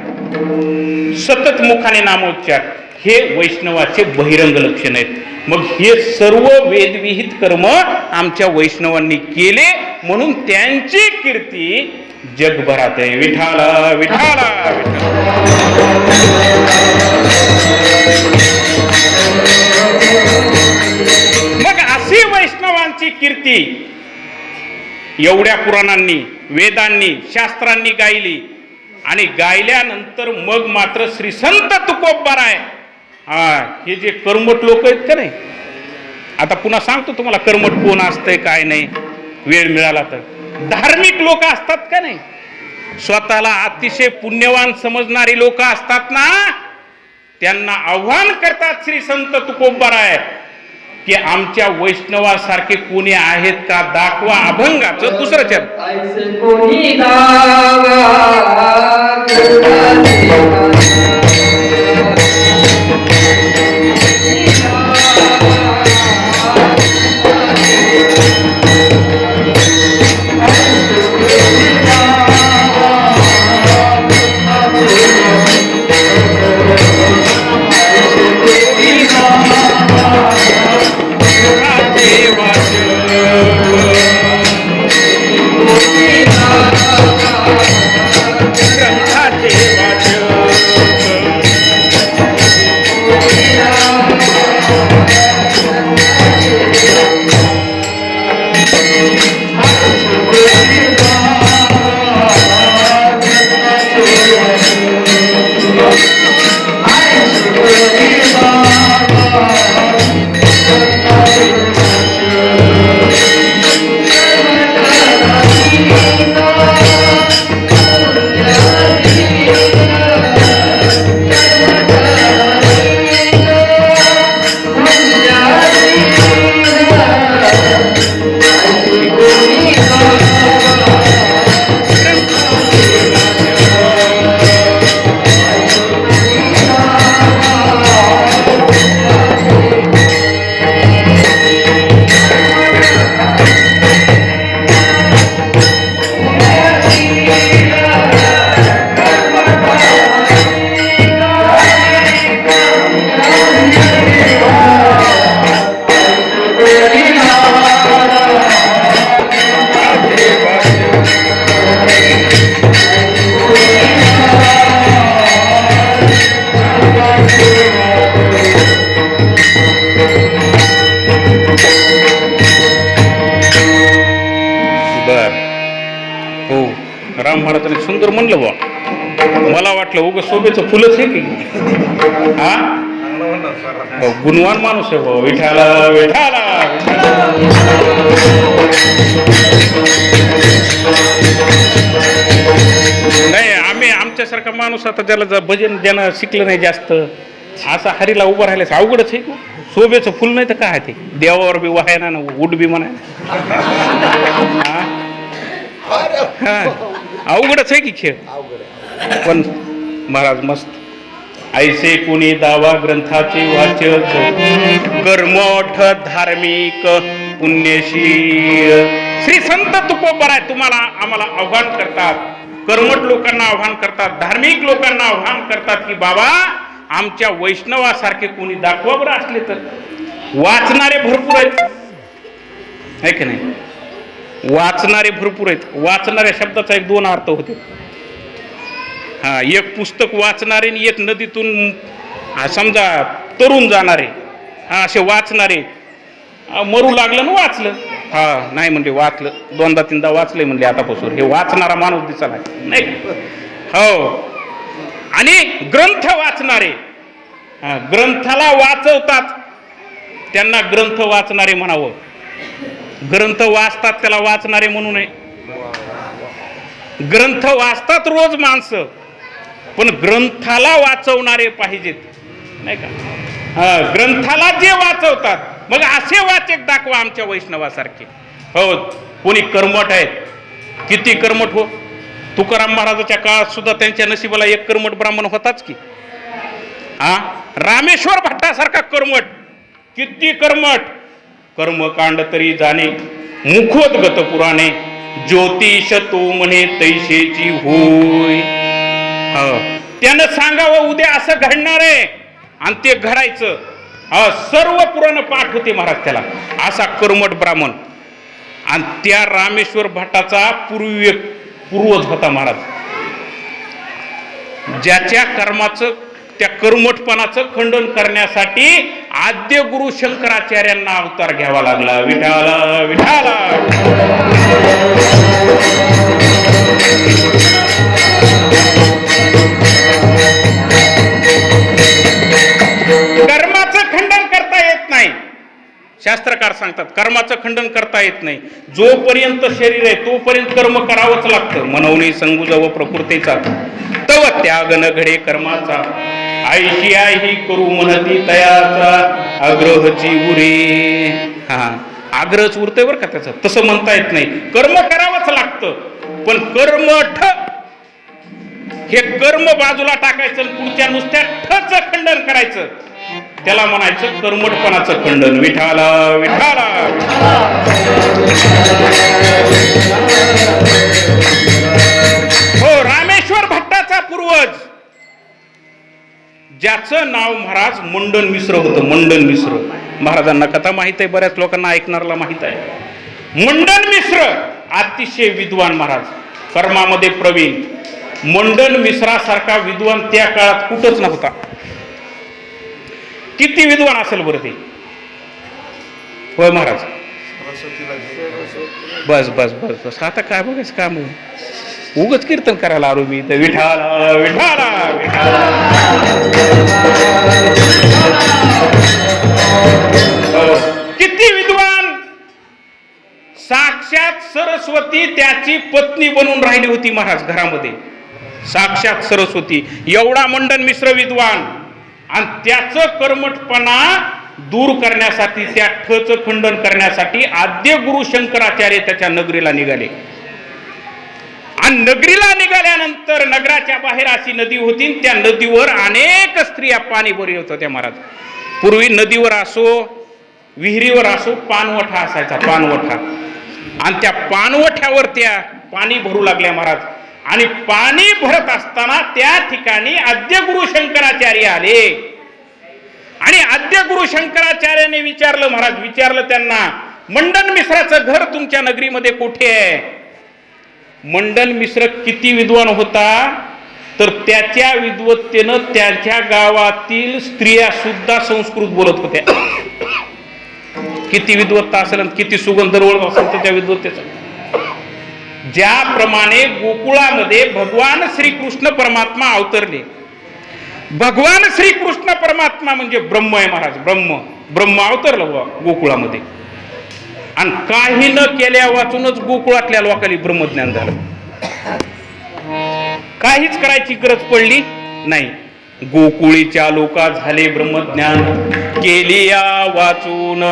सतत मुखाने नामोच्चार हे वैष्णवाचे बहिरंग लक्षण आहेत. मग हे सर्व वेदविहित कर्म आमच्या वैष्णवांनी केले म्हणून त्यांची कीर्ती जगभरात आहे. विठाला विठाला मग अशी वैष्णवांची कीर्ती एवढ्या पुराणांनी वेदांनी शास्त्रांनी गायली. आणि गायल्यानंतर मग मात्र श्री संत तुकोबाराय हे जे कर्मठ लोक आहेत का नाही, आता पुन्हा सांगतो तुम्हाला कर्मठ कोण असतंय काय नाही वेळ मिळाला तर. धार्मिक लोक असतात का नाही, स्वतःला अतिशय पुण्यवान समजणारी लोक असतात ना, त्यांना आव्हान करतात श्री संत तुकोबाराय की आमच्या वैष्णवासारखे कोणी आहेत का, दाखवा. अभंगाचं दुसरं चरण. कोणी दावा सुंदर म्हणलं बा, मला वाटलं उग शोभेचं फुलच आहे की. हा गुणवान माणूस आहे बा. विठाला विठाला नाही, आम्ही आमच्यासारखा माणूस आता ज्याला भजन ज्यानं शिकलं नाही जास्त, असा हरीला उभं राहिल्यास अवघडच आहे. शोभेचं फुल नाही तर काय ते, देवावर बी वाहायना ना, उड बी म्हणाय. अवघडच आहे की खेळ. पण महाराज मस्त. ऐसे कोणी दावा ग्रंथाचे वाचक, कर्मठ धार्मिक पुण्यशील. श्री संत तुकोबाराय तुम्हाला आम्हाला आव्हान करतात, कर्मठ लोकांना आव्हान करतात, धार्मिक लोकांना आव्हान करतात की बाबा आमच्या वैष्णवासारखे कोणी दाखवा बरं असले तर. वाचणारे भरपूर आहेत है की नाही, वाचणारे भरपूर आहेत. वाचणाऱ्या शब्दाचा एक दोन अर्थ होते. हा, एक पुस्तक वाचणारे आणि एक नदीतून समजा तरुण जाणारे, हा असे वाचणारे. मरू लागलं ना वाचलं, हा नाही म्हणजे वाचलं, दोनदा तीनदा वाचले म्हणले आतापासून, हे वाचणारा माणूस दिसला नाही. हो, आणि ग्रंथ वाचणारे, ग्रंथाला वाचवतात त्यांना ग्रंथ वाचणारे म्हणावं. ग्रंथ वाचतात त्याला वाचणारे म्हणू नये. ग्रंथ वाचतात रोज माणसं, पण ग्रंथाला वाचवणारे पाहिजेत नाही का. ग्रंथाला जे वाचवतात, मग असे वाचक दाखवा आमच्या वैष्णवासारखे. हो, कोणी कर्मठ आहेत, किती कर्मठ हो. तुकाराम महाराजाच्या काळात सुद्धा त्यांच्या नशिबाला एक कर्मठ ब्राह्मण होताच की. हा, रामेश्वर भट्टासारखा कर्मठ, किती कर्मठ. कर्मकांड तरी जाणे मुखोद्गत पुराणे, ज्योतिष तो म्हणे तैसेची होय. त्यानं सांगावं उद्या असं घडणार आहे आणि ते घडायचं. सर्व पुराण पाठ होते महाराज त्याला, असा कर्मठ ब्राह्मण. आणि त्या रामेश्वर भट्टाचा पूर्वज होता महाराज, ज्याच्या कर्माचं त्या कर्मठपणाचं खंडन करण्यासाठी आद्य गुरु शंकराचार्यांना अवतार घ्यावा लागला. विठाला विठाला. शास्त्रकार सांगतात कर्माचं खंडन करता येत नाही. जोपर्यंत शरीर आहे तोपर्यंत कर्म करावंच लागतं. मनवणी संगुजव प्रकृतीचा तव त्याग न घडे कर्माचा, आयशी आई करू म्हणती तयाचा आग्रहची उरे. हा, आग्रहच उरतंय बरं का त्याचं, तसं म्हणता येत नाही. कर्म करावंच लागतं, पण कर्मठ हे कर्म बाजूला टाकायचं, पुढच्या नुसत्या ठचं खंडन करायचं, त्याला म्हणायचं कर्मठपणाचं खंडन. विठाला विठाला. हो, रामेश्वर भट्टाचा पूर्वज ज्याचं नाव महाराज मंडन मिश्र होतं. मंडन मिश्र महाराजांना कथा माहित आहे, बऱ्याच लोकांना ऐकणारला माहित आहे. मंडन मिश्र अतिशय विद्वान महाराज, कर्मामध्ये प्रवीण. मंडन मिश्रासारखा विद्वान त्या काळात कुठंच नव्हता. किती विद्वान असेल बरं ते. होय महाराज. बस बस बस बस, आता काय बघायचं काम, उगच कीर्तन करायला आलो मी तर. विठाला विठाला विठाला. किती विद्वान. साक्षात सरस्वती त्याची पत्नी बनून राहिली होती महाराज घरामध्ये. साक्षात सरस्वती. एवढा मंडन मिश्र विद्वान, आणि त्याचं कर्मठपणा दूर करण्यासाठी, त्या ठचं खंडन करण्यासाठी आद्य गुरु शंकराचार्य त्याच्या नगरीला निघाले. आणि नगरीला निघाल्यानंतर नगराच्या बाहेर अशी नदी होती, त्या नदीवर अनेक स्त्रिया पाणी भरत होत्या महाराज. पूर्वी नदीवर असो विहिरीवर असो पाणवठा असायचा, पाणवठा. आणि त्या पाणवठ्यावर त्या पाणी भरू लागल्या महाराज. आणि पाणी भरत असताना त्या ठिकाणी आद्य गुरु शंकराचार्य आले. आणि आद्य गुरु शंकराचार्याने विचारलं महाराज, विचारलं त्यांना, मंडन मिश्राचं घर तुमच्या नगरीमध्ये कुठे आहे? मंडन मिश्र किती विद्वान होता, तर त्याच्या विद्वत्तेनं त्याच्या गावातील स्त्रिया सुद्धा संस्कृत बोलत होत्या. किती विद्वत्ता असेल आणि किती सुगंध रोळ असेल त्याच्या विद्वत्तेचा. ज्याप्रमाणे गोकुळामध्ये भगवान श्रीकृष्ण परमात्मा अवतरले. भगवान श्रीकृष्ण परमात्मा म्हणजे ब्रह्म आहे महाराज. ब्रह्म अवतरलं गोकुळामध्ये. आणि काही न केल्या वाचूनच गोकुळातल्या लोकांनी ब्रह्मज्ञान झालं. काहीच करायची गरज पडली नाही. गोकुळीच्या लोका झाले ब्रह्मज्ञान, केली या वाचून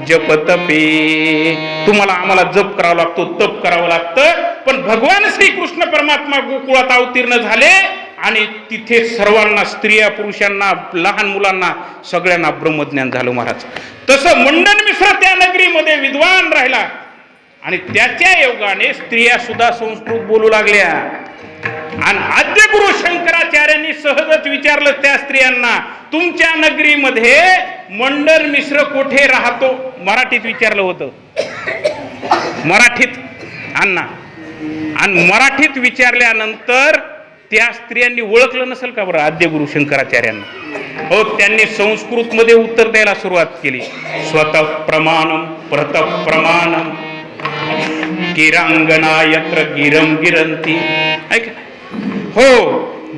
जप तपे. तुम्हाला आम्हाला जप करावा लागतो, तप करावं लागतं. पण भगवान श्रीकृष्ण परमात्मा गोकुळात अवतीर्ण झाले आणि तिथे सर्वांना, स्त्रिया पुरुषांना, लहान मुलांना, सगळ्यांना ब्रह्मज्ञान झालं महाराज. तसं मंडन मिश्र त्या नगरीमध्ये विद्वान राहिला आणि त्याच्या योगाने स्त्रिया सुद्धा संस्कृत बोलू लागल्या. आणि आद्य गुरु शंकराचार्यांनी सहजच विचारलं त्या स्त्रियांना, तुमच्या नगरीमध्ये मंडन मिश्र कुठे राहतो? मराठीत विचारलं होतं, मराठीत अण्णा. आणि मराठीत विचारल्यानंतर त्या स्त्रियांनी ओळखलं नसेल का बरं आद्य गुरु शंकराचार्यांना? हो, त्यांनी संस्कृत मध्ये उत्तर द्यायला सुरुवात केली. स्वतः प्रमाणम प्रतः प्रमाणम गिरांगना यत्र गिरम गिरंती. ऐक, हो,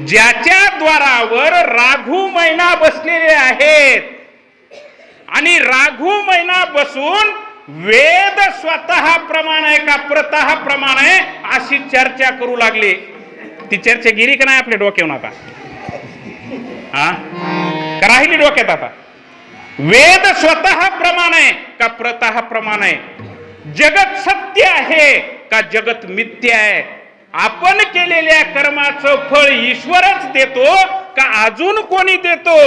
ज्याच्या द्वारावर राघू मैना बसलेले आहेत आणि राघू मैना बसून वेद स्वतः प्रमाण आहे का प्रतः प्रमाण आहे अशी चर्चा करू लागले. ती चर्चा गिरी का नाही आपल्या डोक्यावर आता? हा, का राहिली डोक्यात आता? वेद स्वतः प्रमाण आहे का प्रतः प्रमाण आहे? जगत सत्य आहे का जगत मिथ्या आहे? आपण केलेल्या कर्माचं फळ ईश्वरच देतो का अजून कोणी देतो?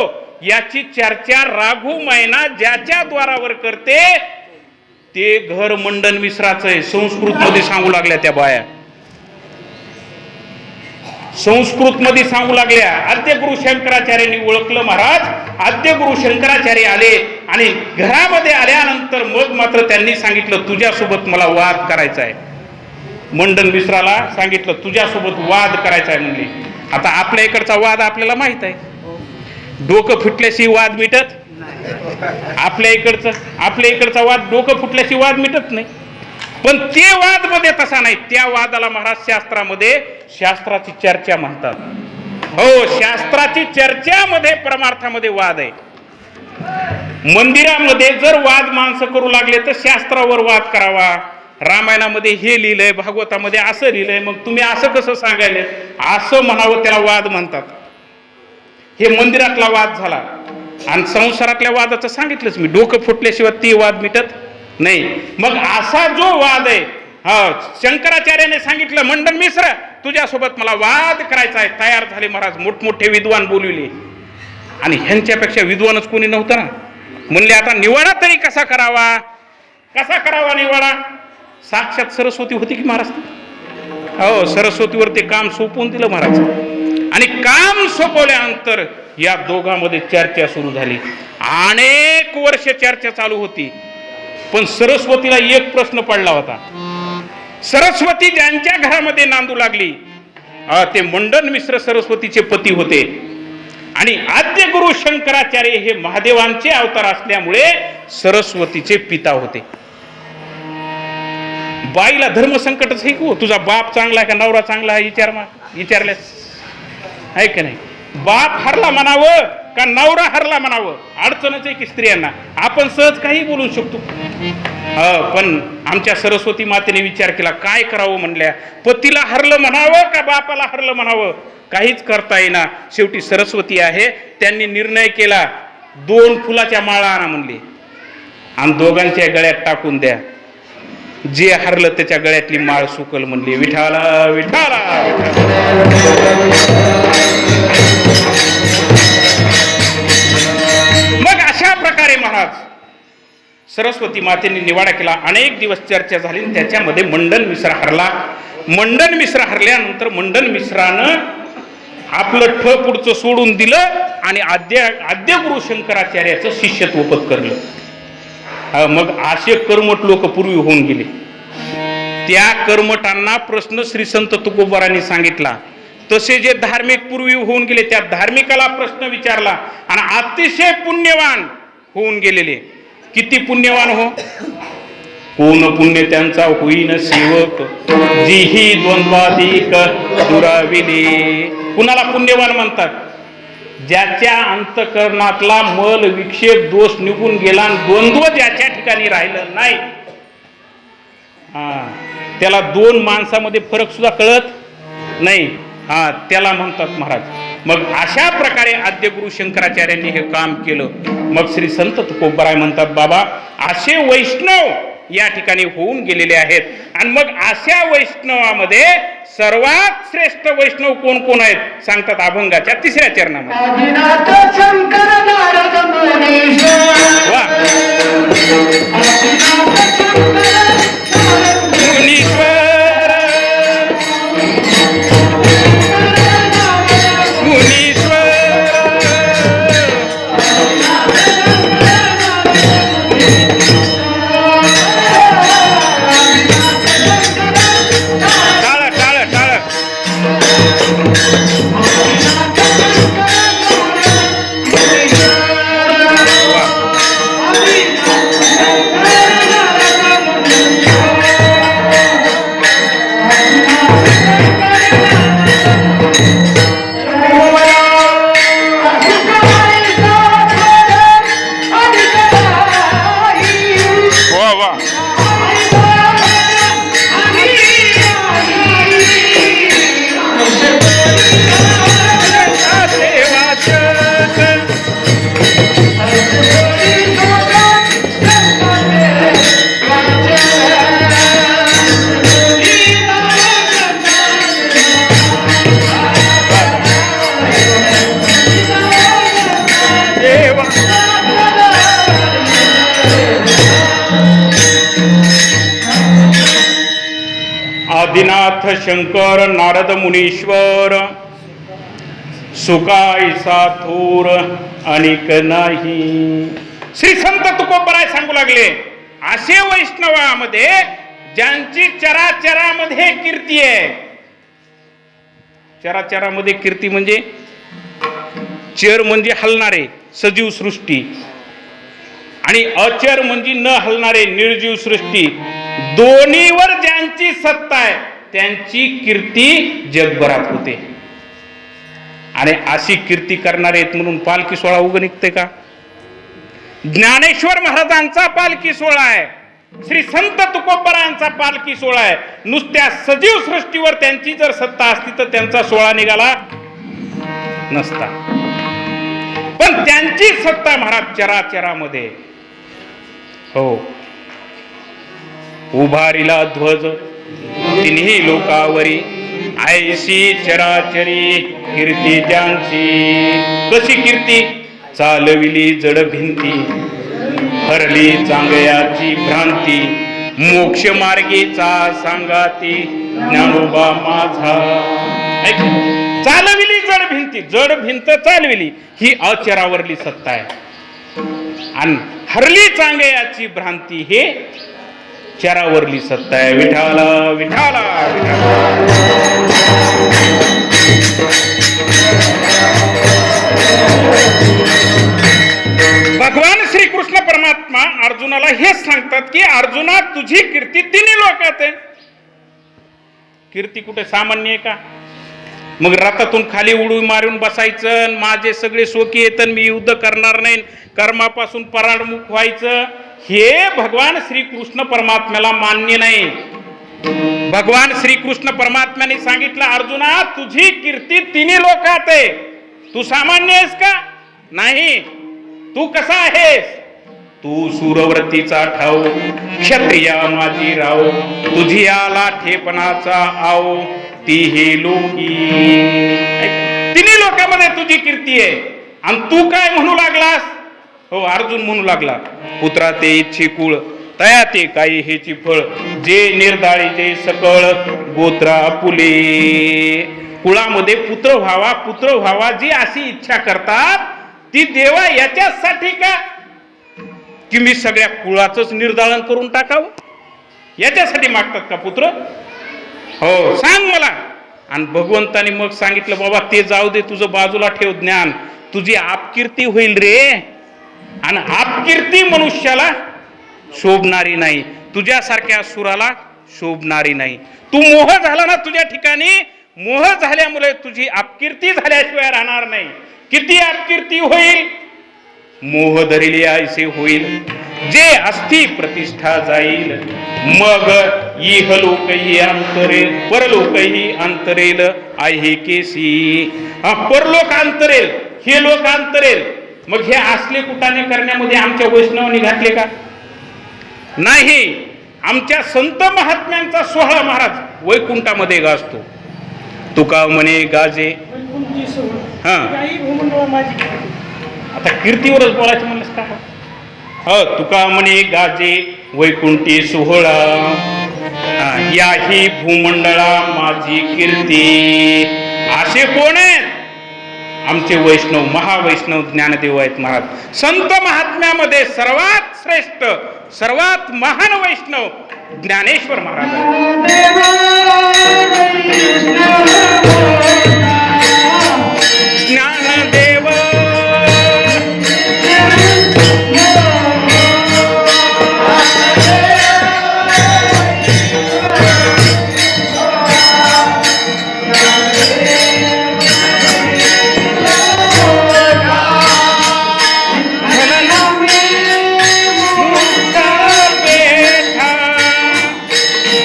याची चर्चा राघू मैना ज्याच्या द्वारावर करते ते घर मंडन मिश्राचं आहे. संस्कृत मध्ये सांगू लागल्या त्या बाया, संस्कृत मध्ये सांगू लागल्या. आद्य गुरु शंकराचार्यांनी ओळखलं महाराज. आद्य गुरु शंकराचार्य आले आणि घरामध्ये आल्यानंतर मग मात्र त्यांनी सांगितलं, तुझ्यासोबत मला वाद करायचा आहे. मंडन मिश्राला सांगितलं, तुझ्यासोबत वाद करायचा आहे म्हणले. आता आपल्या इकडचा वाद आपल्याला माहित आहे, डोकं फुटल्याशी वाद मिटत. आपल्या इकडचा वाद डोकं फुटल्याशी वाद मिटत नाही. पण ते वाद मध्ये तसा नाही. त्या वादाला महाराज शास्त्रामध्ये शास्त्राची चर्चा म्हणतात. हो, शास्त्राची चर्चामध्ये परमार्थामध्ये वाद आहे. मंदिरामध्ये जर वाद माणसं करू लागले तर शास्त्रावर वाद करावा. रामायणामध्ये हे लिहिलंय, भागवतामध्ये असं लिहिलंय, मग तुम्ही असं कसं सांगायले, असं म्हणावं, त्याला वाद म्हणतात. हे मंदिरातला वाद झाला. आणि संसारातल्या वादाचं सांगितलंच मी, डोकं फुटल्याशिवाय ती वाद मिटत नाही. मग असा जो वाद आहे, शंकराचार्याने सांगितलं, मंडन मिश्र तुझ्यासोबत मला वाद करायचा आहे. तयार झाले महाराज, मोठमोठे विद्वान बोलविले. आणि ह्यांच्यापेक्षा विद्वानच कोणी नव्हतं ना. म्हणले आता निवाडा तरी कसा करावा, कसा करावा निवाडा. साक्षात सरस्वती होती की महाराज? हो, सरस्वतीवर ते काम सोपवून दिलं महाराज. आणि काम सोपवल्यानंतर या दोघांमध्ये चर्चा सुरू झाली. अनेक वर्ष चर्चा चालू होती. पण सरस्वतीला एक प्रश्न पडला होता. सरस्वती ज्यांच्या घरामध्ये नांदू लागली ते मंडन मिश्र सरस्वतीचे पती होते. आणि आद्य गुरु शंकराचार्य हे महादेवांचे अवतार असल्यामुळे सरस्वतीचे पिता होते. बाईला धर्मसंकटच आहे की, तुझा बाप चांगला आहे का नवरा चांगला आहे विचारल्यास आहे की नाही. बाप हरला म्हणावं का नवरा हरला म्हणावं, अडचणच आहे की स्त्रियांना. आपण सहज काही बोलू शकतो. पण आमच्या सरस्वती मातेने विचार केला, काय करावं म्हणल्या. पतीला हरलं म्हणावं का बापाला हरलं म्हणावं, काहीच करता येईना. शेवटी सरस्वती आहे, त्यांनी निर्णय केला, 2 फुलाच्या माळा आणा म्हणले आणि दोघांच्या गळ्यात टाकून द्या. जे हरलं त्याच्या गळ्यातली माळ सुकल म्हणले. विठाला विठाला. मग अशा प्रकारे महाराज सरस्वती मातेने निवाडा केला. अनेक दिवस चर्चा झाली. त्याच्यामध्ये मंडन मिश्र हरला. मंडन मिश्र हरल्यानंतर मंडन मिश्रानं आपलं पुढचं सोडून दिलं आणि आद्य गुरु शंकराचार्याचं शिष्यत्व पत्करलं. मग असे कर्मठ लोक पूर्वी होऊन गेले. त्या कर्मठांना प्रश्न श्री संत तुकोबारांनी सांगितला. तसे जे धार्मिक पूर्वी होऊन गेले त्या धार्मिकाला प्रश्न विचारला आणि अतिशय पुण्यवान होऊन गेलेले. किती पुण्यवान हो. कोण पुण्य त्यांचा होईन सेवक, जीही द्वंद्वाधिक दुराविले. कुणाला पुण्यवान म्हणतात? ज्याच्या अंतकरणातला मल विक्षेप दोष निघून गेला आणि द्वंद्व ज्याच्या ठिकाणी राहिलं नाही, त्याला 2 माणसामध्ये फरक सुद्धा कळत नाही, त्याला म्हणतात महाराज. मग अशा प्रकारे आद्य गुरु शंकराचार्यांनी हे काम केलं. मग श्री संत तुकोबाराय म्हणतात, बाबा असे वैष्णव या ठिकाणी होऊन गेलेले आहेत. आणि मग अशा वैष्णवामध्ये सर्वात श्रेष्ठ वैष्णव कोण कोण आहेत सांगतात अभंगाच्या 3ऱ्या चरणामध्ये. वा. आदिनाथ शंकर नारद मुनीश्वर, सुकाईसा थोर अनेक नाही. श्री संत तुकोबाराय सांगू लागले, असे वैष्णवामध्ये ज्यांची चराचरामध्ये कीर्ती आहे. चराचरामध्ये कीर्ती म्हणजे चर म्हणजे हलणारे सजीव सृष्टी आणि अचर म्हणजे न हलणारे निर्जीव सृष्टी. दोन्हीवर ज्यांची सत्ता आहे त्यांची कीर्ती जगभरात होते. आणि अशी कीर्ती करणारे आहेत म्हणून पालखी सोहळा उगा निघते का? ज्ञानेश्वर महाराजांचा पालखी सोहळा आहे, श्री संत तुकोबरायांचा पालखी सोहळा आहे. नुसत्या सजीव सृष्टीवर त्यांची जर सत्ता असती तर त्यांचा सोहळा निघाला नसता. पण त्यांची सत्ता महाराज चराचरामध्ये. हो, उभारिला ध्वज तिन्ही लोकावरी, ऐशी चराचरी कीर्ती त्यांची. कशी कीर्ती? चालविली जड भिंती, हरली चांगयाची भ्रांती, मोक्ष मार्गीचा सांगाती ज्ञानोबा माझा. चालविली जड भिंती, जड भिंत चालविली, ही अचरावरली सत्ता आहे. आणि हरली चांगयाची भ्रांती, हे चरावरली सत्ता आहे. विठाला विठाला भगवान श्रीकृष्ण परमात्मा अर्जुनाला हेच सांगतात की अर्जुना, तुझी कीर्ती तिन्ही लोकात आहे. कीर्ती कुठे सामान्य आहे का? मग रथातून खाली उडी मारून बसायचं, माझे सगळे सोकी येतं, मी युद्ध करणार नाही, कर्मापासून पराडमुख व्हायचं, हे भगवान श्रीकृष्ण परमात्म्याला मान्य नाही. भगवान श्रीकृष्ण परमात्म्याने सांगितलं, अर्जुना तुझी कीर्ती तिन्ही लोकात आहे. तू सामान्य आहेस का? नाही. तू कसा आहेस? तू सूरव्रतीचा ठाऊ, क्षत्रिया माझी राव, तुझी आला ठेपणाचा आव, ती हे लोकी. तिन्ही लोकांमध्ये तुझी कीर्ती आहे. आणि तू काय म्हणू लागलास? हो, अर्जुन म्हणू लागला, पुत्रा ते इच्छे कुळ, तया ते काही हेची फळ, जे निर्दाळी ते सकळ गोत्रा पुले. कुळामध्ये पुत्र व्हावा जी अशी इच्छा करतात, ती देवा याच्यासाठी का की मी सगळ्या कुळाचंच निर्दाळन करून टाकावं, याच्यासाठी मागतात का पुत्र? हो, सांग मला. आणि भगवंताने मग सांगितलं, बाबा ते जाऊ दे, तुझं बाजूला ठेव ज्ञान, तुझी अपकीर्ती होईल रे. आणि अपकीर्ती मनुष्याला शोभणारी नाही, तुझ्यासारख्या सुराला शोभणारी नाही. तू मोह झाला ना तुझ्या ठिकाणी, मोह झाल्यामुळे तुझी अपकीर्ती झाल्याशिवाय राहणार नाही. किती अपकीर्ती होईल? मोह धरिले ऐसे होईल, जे अस्थि प्रतिष्ठा जाईल, मग इहलोकही अंतरेल, परलोकही अंतरेल, आहे केसी. परलोक अंतरेल, हे लोक अंतरेल. मग हे असले कुटाने करण्यामध्ये आमच्या वैष्णवांनी घातले का? नाही. आमच्या संत महात्म्यांचा सोहळा महाराज वैकुंठामध्ये गाजतो. तुका म्हणे गाजे. हा, आता कीर्तीवरच बोलायचं म्हणलंस का? हो, तुका म्हणे गाजे वैकुंठी सोहळा, याही भूमंडळा माझी कीर्ती. असे कोण आहेत? आमचे वैष्णव, महावैष्णव ज्ञानदेव आहेत महाराज. संत महात्म्यामध्ये सर्वात श्रेष्ठ, सर्वात महान वैष्णव ज्ञानेश्वर महाराज ज्ञानदेव.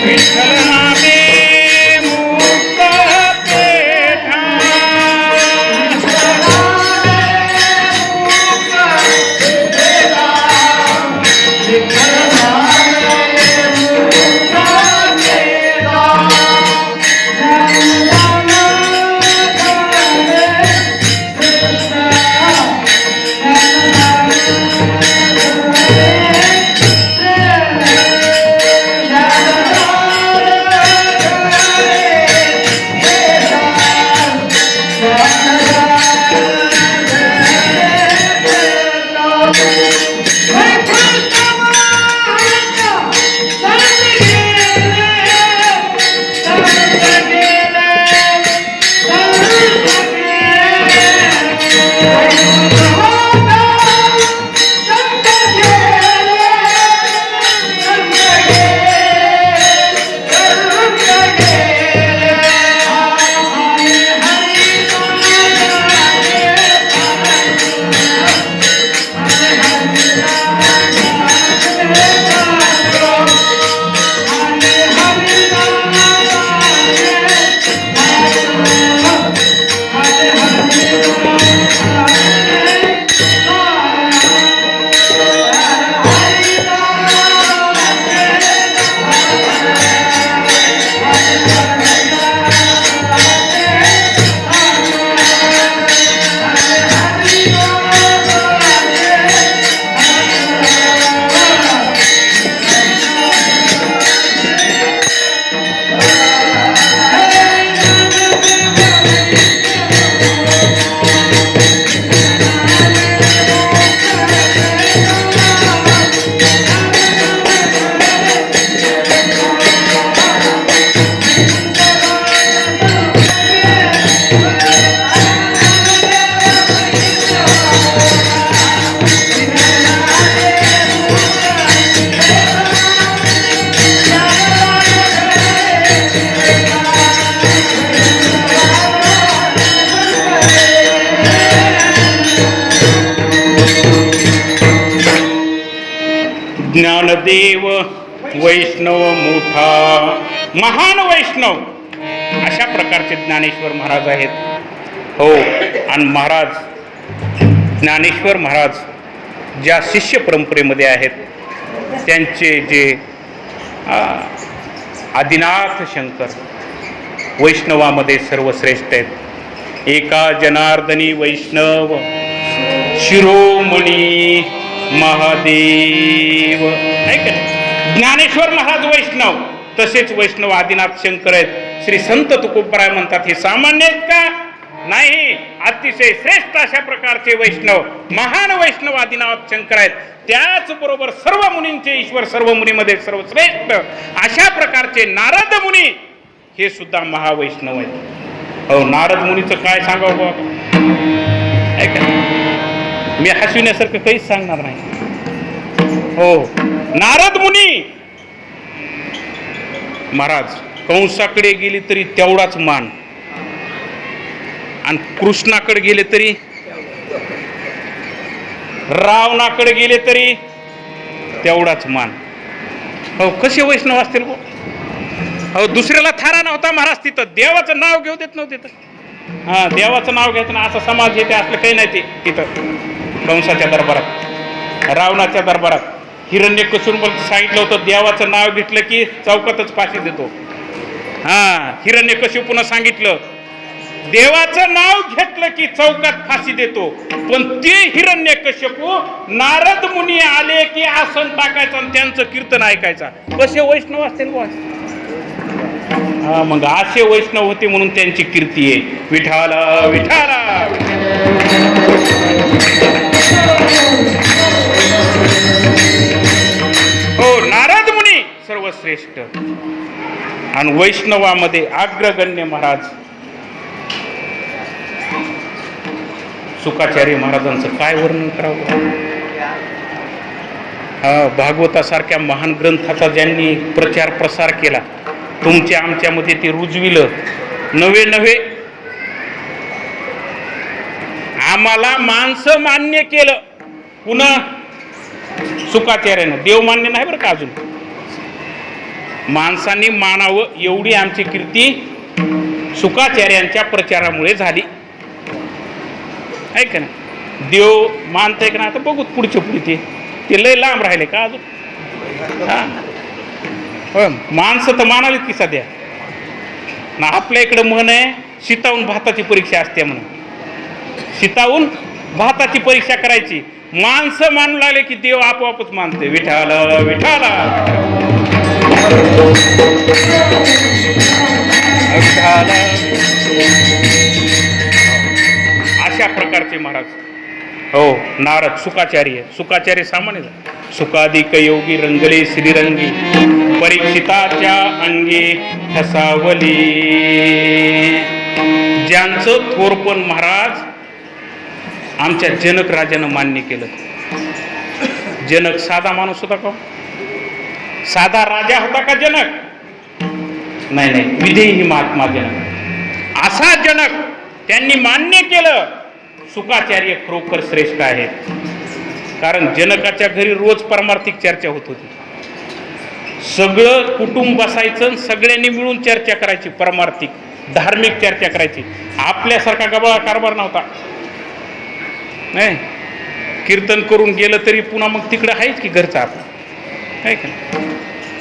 विठ्ठल नामे मुक्त महादेव वैष्णव मोठा, महान वैष्णव अशा प्रकारचे ज्ञानेश्वर महाराज आहेत. हो, आणि महाराज ज्ञानेश्वर महाराज ज्या शिष्य परंपरेमध्ये आहेत त्यांचे जे आदिनाथ शंकर वैष्णवामध्ये सर्वश्रेष्ठ आहेत. एका जनार्दनी वैष्णव शिरोमणी महादेव. ऐक, ज्ञानेश्वर महाराज वैष्णव, तसेच वैष्णव आदिनाथ शंकर आहेत. श्री संत तुकोबराय म्हणतात हे सामान्य आहेत का? नाही, अतिशय श्रेष्ठ अशा प्रकारचे वैष्णव, महान वैष्णव आदिनाथ शंकर आहेत. त्याचबरोबर सर्व मुनींचे ईश्वर, सर्व मुनीमध्ये सर्वश्रेष्ठ अशा प्रकारचे नारद मुनी हे सुद्धा महावैष्णव आहेत. हो, नारद मुनीचं काय सांगावं बाबा, ऐका, मी हसविण्यासारखं काहीच सांगणार नाही. हो, नारद मुनी महाराज कंसाकडे गेली तरी तेवढाच मान, आणि कृष्णाकडे गेले तरी, रावणाकडे गेले तरी तेवढाच मान. हो, कसे वैष्णव असतील गो. हो, दुसऱ्याला थारा नव्हता महाराज तिथं, देवाचं नाव घेऊ देत नव्हते तिथं. हा, देवाचं नाव घ्यायचं ना, असं समाज येते असलं काही नाही. ते तिथं कंसाच्या दरबारात, रावणाच्या दरबारात हिरण्यकशिपूला सांगितलं होतं देवाचं नाव घेतलं की चौकातच फाशी देतो. हा, हिरण्यकशिपूनं सांगितलं देवाचं नाव घेतलं की चौकात फाशी देतो. पण ते हिरण्यकशिपू नारद मुनी आले की आसन टाकायचं आणि त्यांचं कीर्तन ऐकायचा. कसे वैष्णव असतील बुवा. हा, मग असे वैष्णव होते म्हणून त्यांची कीर्ती आहे. विठाला विठाला. हो, नारद मुनी सर्वश्रेष्ठ आणि वैष्णवामध्ये अग्रगण्य महाराज शुकाचार्य महाराजांचं काय वर्णन करावं. हा, भागवतासारख्या महान ग्रंथाचा ज्यांनी प्रचार प्रसार केला, तुमच्या आमच्यामध्ये ते रुजविलं. नवे नवे आम्हाला माणसं मान्य केलं. पुन्हा शुकाचार्यानं, देव मान्य नाही बरं का अजून, माणसांनी मानावं एवढी आमची कीर्ती शुकाचार्यांच्या प्रचारामुळे झाली. ऐक ना, देव मानताय का ना, आता बघू पुढच्या पुढे ते लय लांब राहिले का अजून. हा, हो, माणसं तर मानालीत की सध्या ना. आपल्या इकडं म्हण आहे शितावून भाताची परीक्षा असते म्हणून. शितावून भाताची परीक्षा करायची. माणसं मानू लागले की देव आपोआपच मानते. विठाला विठाला. अशा प्रकारचे महाराज. हो, नारद सुकाचार्य सामान्य. सुकाधिक योगी रंगले श्रीरंगी, परीक्षिताच्या अंगी ठसावली. ज्यांचं थोरपण महाराज आमच्या जनक राजानं मान्य केलं. जनक साधा माणूस होता का? साधा राजा होता का जनक? नाही नाही, विधेयी महात्मा जनक. असा जनक त्यांनी मान्य केलं. शुकाचार्य खरोखर श्रेष्ठ आहेत. कारण जनकाच्या घरी रोज परमार्थिक चर्चा होत होती. सगळं कुटुंब बसायचं, सगळ्यांनी मिळून चर्चा करायची, परमार्थिक धार्मिक चर्चा करायची. आपल्यासारखा गबाळा कारभार नव्हता. नाही, कीर्तन करून गेलं तरी पुन्हा मग तिकडं आहेच की घरचं आपलं, आहे का.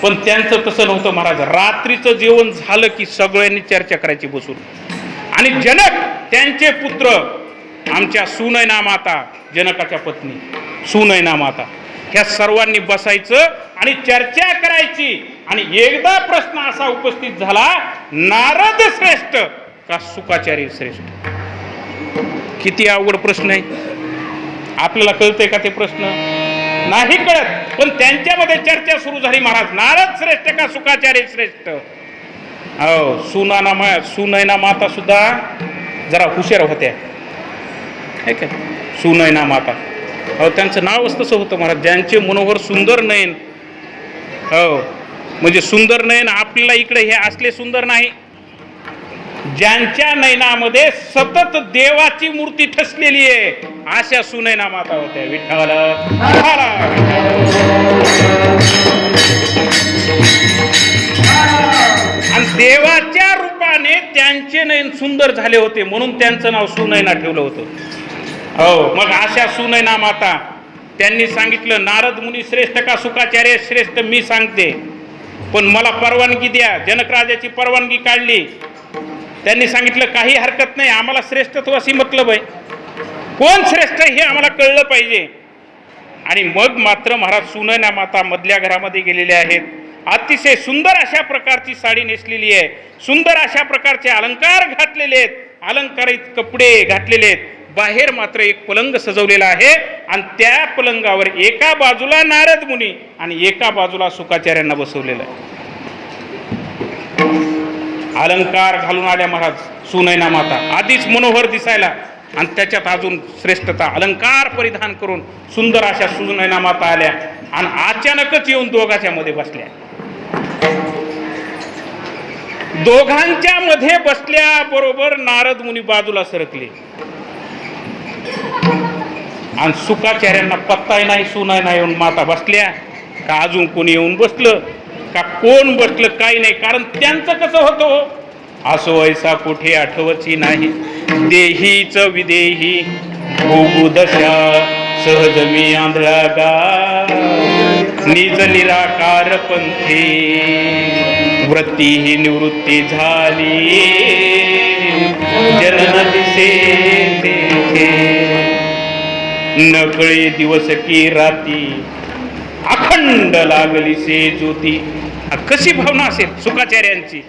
पण त्यांचं तसं नव्हतं महाराज. रात्रीचं जेवण झालं की सगळ्यांनी चर्चा करायची बसून. आणि जनक, त्यांचे पुत्र, आमच्या सुनयना माता, जनकाच्या पत्नी सुनयना माता, ह्या सर्वांनी बसायचं आणि चर्चा करायची. आणि एकदा प्रश्न असा उपस्थित झाला, नारद श्रेष्ठ का शुकाचार्य श्रेष्ठ? किती अवघड प्रश्न आहे. आपल्याला कळतंय का ते प्रश्न? नाही कळत. पण त्यांच्यामध्ये चर्चा सुरू झाली महाराज, नारद श्रेष्ठ का शुकाचार्य श्रेष्ठ? हो, सुनयना माता सुद्धा जरा हुशार होत्या, आहे का. सुनयना माता, हो, त्यांचं नावच तसं होतं महाराज, ज्यांचे मनोहर सुंदर नयन. हो, म्हणजे सुंदर नयन आपल्याला इकडे हे असले सुंदर नाही. ज्यांच्या नयनामध्ये सतत देवाची मूर्ती ठसलेली आहे अशा सुनैना माता होत्या. विठ्ठल आणि देवाच्या रूपाने त्यांचे नयन सुंदर झाले होते म्हणून त्यांचं नाव सुनैना ठेवलं होतं. हो, मग अशा सुनैना माता त्यांनी सांगितलं, नारद मुनी श्रेष्ठ का शुकाचार्य श्रेष्ठ मी सांगते, पण मला परवानगी द्या. जनक राजाची परवानगी काढली. त्यांनी सांगितलं काही हरकत नाही, आम्हाला श्रेष्ठत्वाशी मतलब आहे, कोण श्रेष्ठ हे आम्हाला कळलं पाहिजे. आणि मग मात्र महाराज सुनैना माता मधल्या घरामध्ये गेलेले आहेत. अतिशय सुंदर अशा प्रकारची साडी नेसलेली आहे, सुंदर अशा प्रकारचे अलंकार घातलेले आहेत, अलंकारित कपडे घातलेले आहेत. बाहेर मात्र एक पलंग सजवलेला आहे आणि त्या पलंगावर एका बाजूला नारद मुनी आणि एका बाजूला शुकाचार्यांना बसवलेलं आहे. अलंकार घालून आल्या महाराज सुनैना माता, आधीच मनोहर दिसायला आणि त्याच्यात अजून श्रेष्ठता, अलंकार परिधान करून सुंदर अशा सुनैना माता आल्या आणि अचानकच येऊन दोघांच्या मध्ये बसल्या. दोघांच्या मध्ये बसल्या बरोबर नारद मुनी बाजूला सरकले आणि शुकाचार्यांना पत्ताही नाही. सुनैना येऊन माता बसल्या का अजून कोणी येऊन बसलं का कोण बसलं काही नाही, कारण त्यांचं कसं होतं, असो ऐसा कुठे आठवची नाही, देहीच विदेही भोगू दशा सहज मी आंधळा गा निज निराकार पंथी वृत्ती ही निवृत्ती झाली जनन दिसे तेथे नकळे दिवस की राती अखंड लागली से ज्योती. कशी भावना असेल शुकाचार्यांची.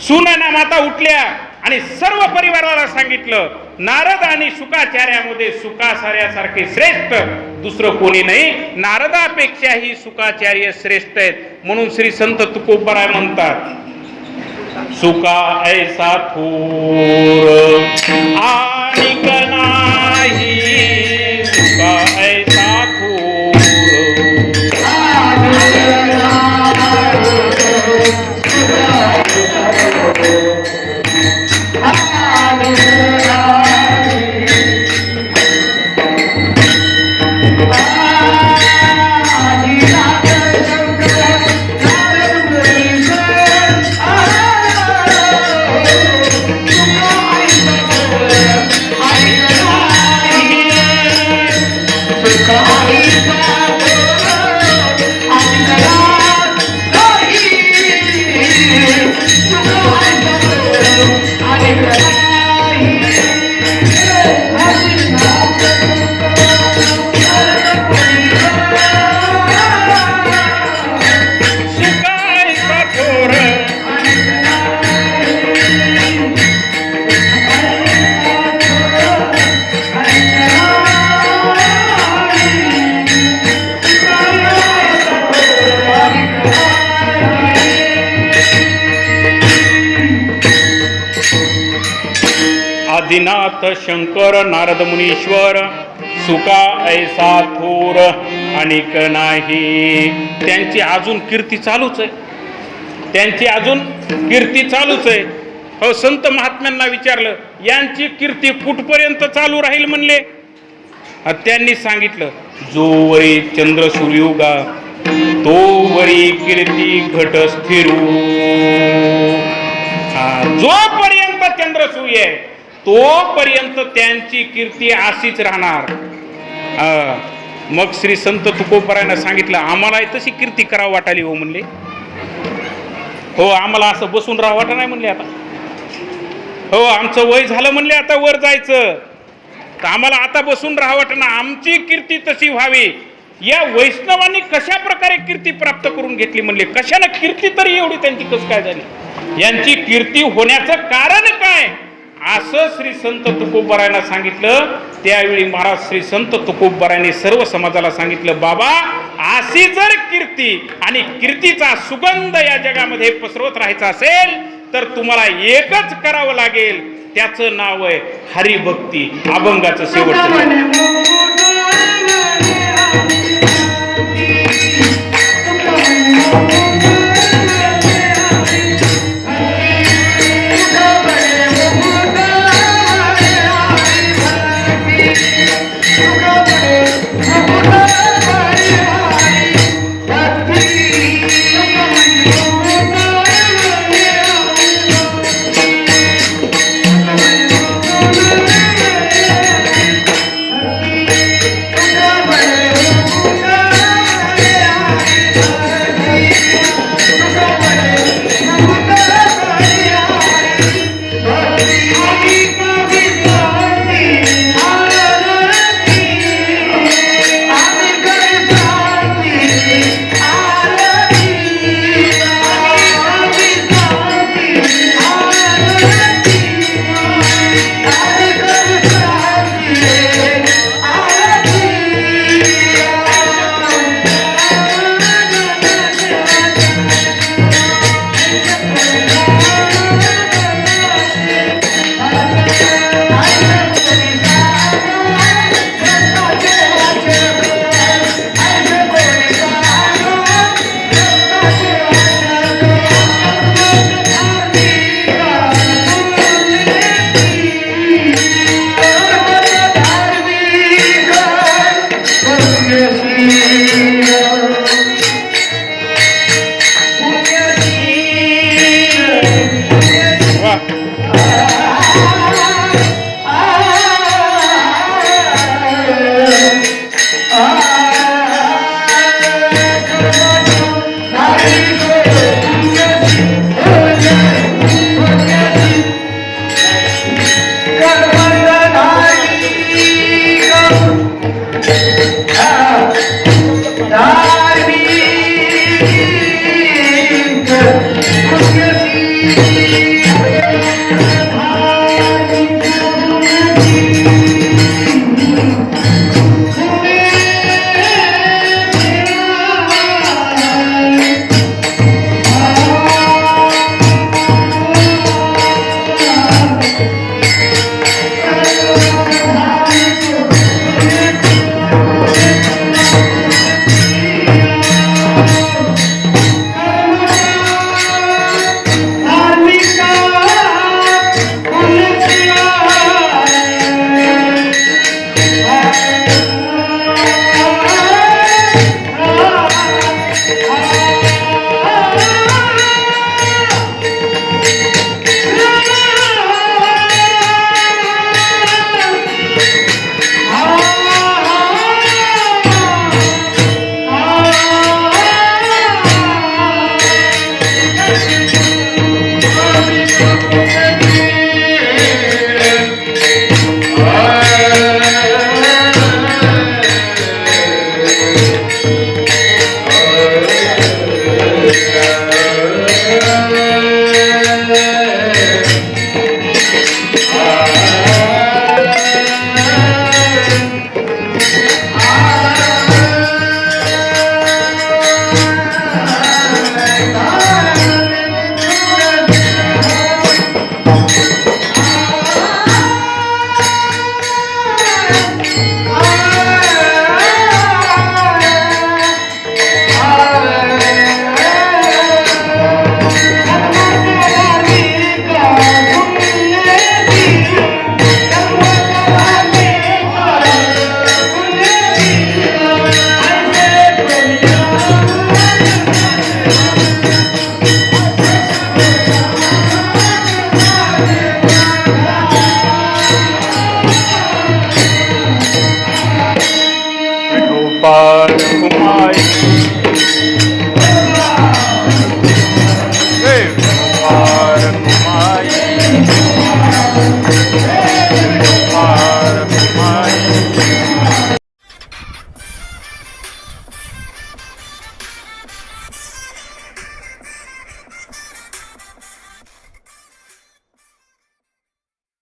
सुनैना माता उठल्या आणि सर्व परिवाराला सांगितलं, नारद आणि शुकाचार्यामध्ये शुकाचार्यासारखे श्रेष्ठ दुसरं कोणी नाही, नारदापेक्षाही शुकाचार्य श्रेष्ठ आहेत. म्हणून श्री संत तुकोबराय म्हणतात, सुका ऐसा थोर आणिक नाही, सुका ऐसा थोर. आदिनाथ शंकर नारद मुनीश्वर सुका ऐसा थोर अनिक नाही. त्यांची अजून कीर्ती चालूच आहे, त्यांची अजून कीर्ती चालूच आहे. हो, संत महात्म्यांना विचारलं यांची कीर्ती कुठपर्यंत चालू राहील म्हणले. त्यांनी सांगितलं, जोवरी चंद्र सूर्युगा तो वरी कीर्ती घट स्थिरू. जोपर्यंत चंद्र सूर्य आहे तोपर्यंत त्यांची कीर्ती अशीच राहणार. मग श्री संत तुकोबरायांना सांगितलं, आम्हाला तशी कीर्ती करावं वाटाली हो म्हणले. हो, आम्हाला असं बसून राहावं वाटत नाही म्हणले. आता हो, आमचं वय झालं म्हणले, आता वर जायचं, तर आम्हाला आता बसून राहावं वाटत ना, आमची कीर्ती तशी व्हावी. या वैष्णवांनी कशा प्रकारे कीर्ती प्राप्त करून घेतली म्हणले, कशानं कीर्ती तरी एवढी त्यांची कस काय झाली, यांची कीर्ती होण्याचं कारण काय, असं श्री संत तुकोबरायांना सांगितलं. त्यावेळी महाराज श्री संत तुकोबरायांनी सर्व समाजाला सांगितलं, बाबा अशी जर कीर्ती आणि कीर्तीचा सुगंध या जगामध्ये पसरवत राहायचा असेल तर तुम्हाला एकच करावं लागेल, त्याचं नाव आहे हरिभक्ती. अभंगाचं शेवटचं कुमारी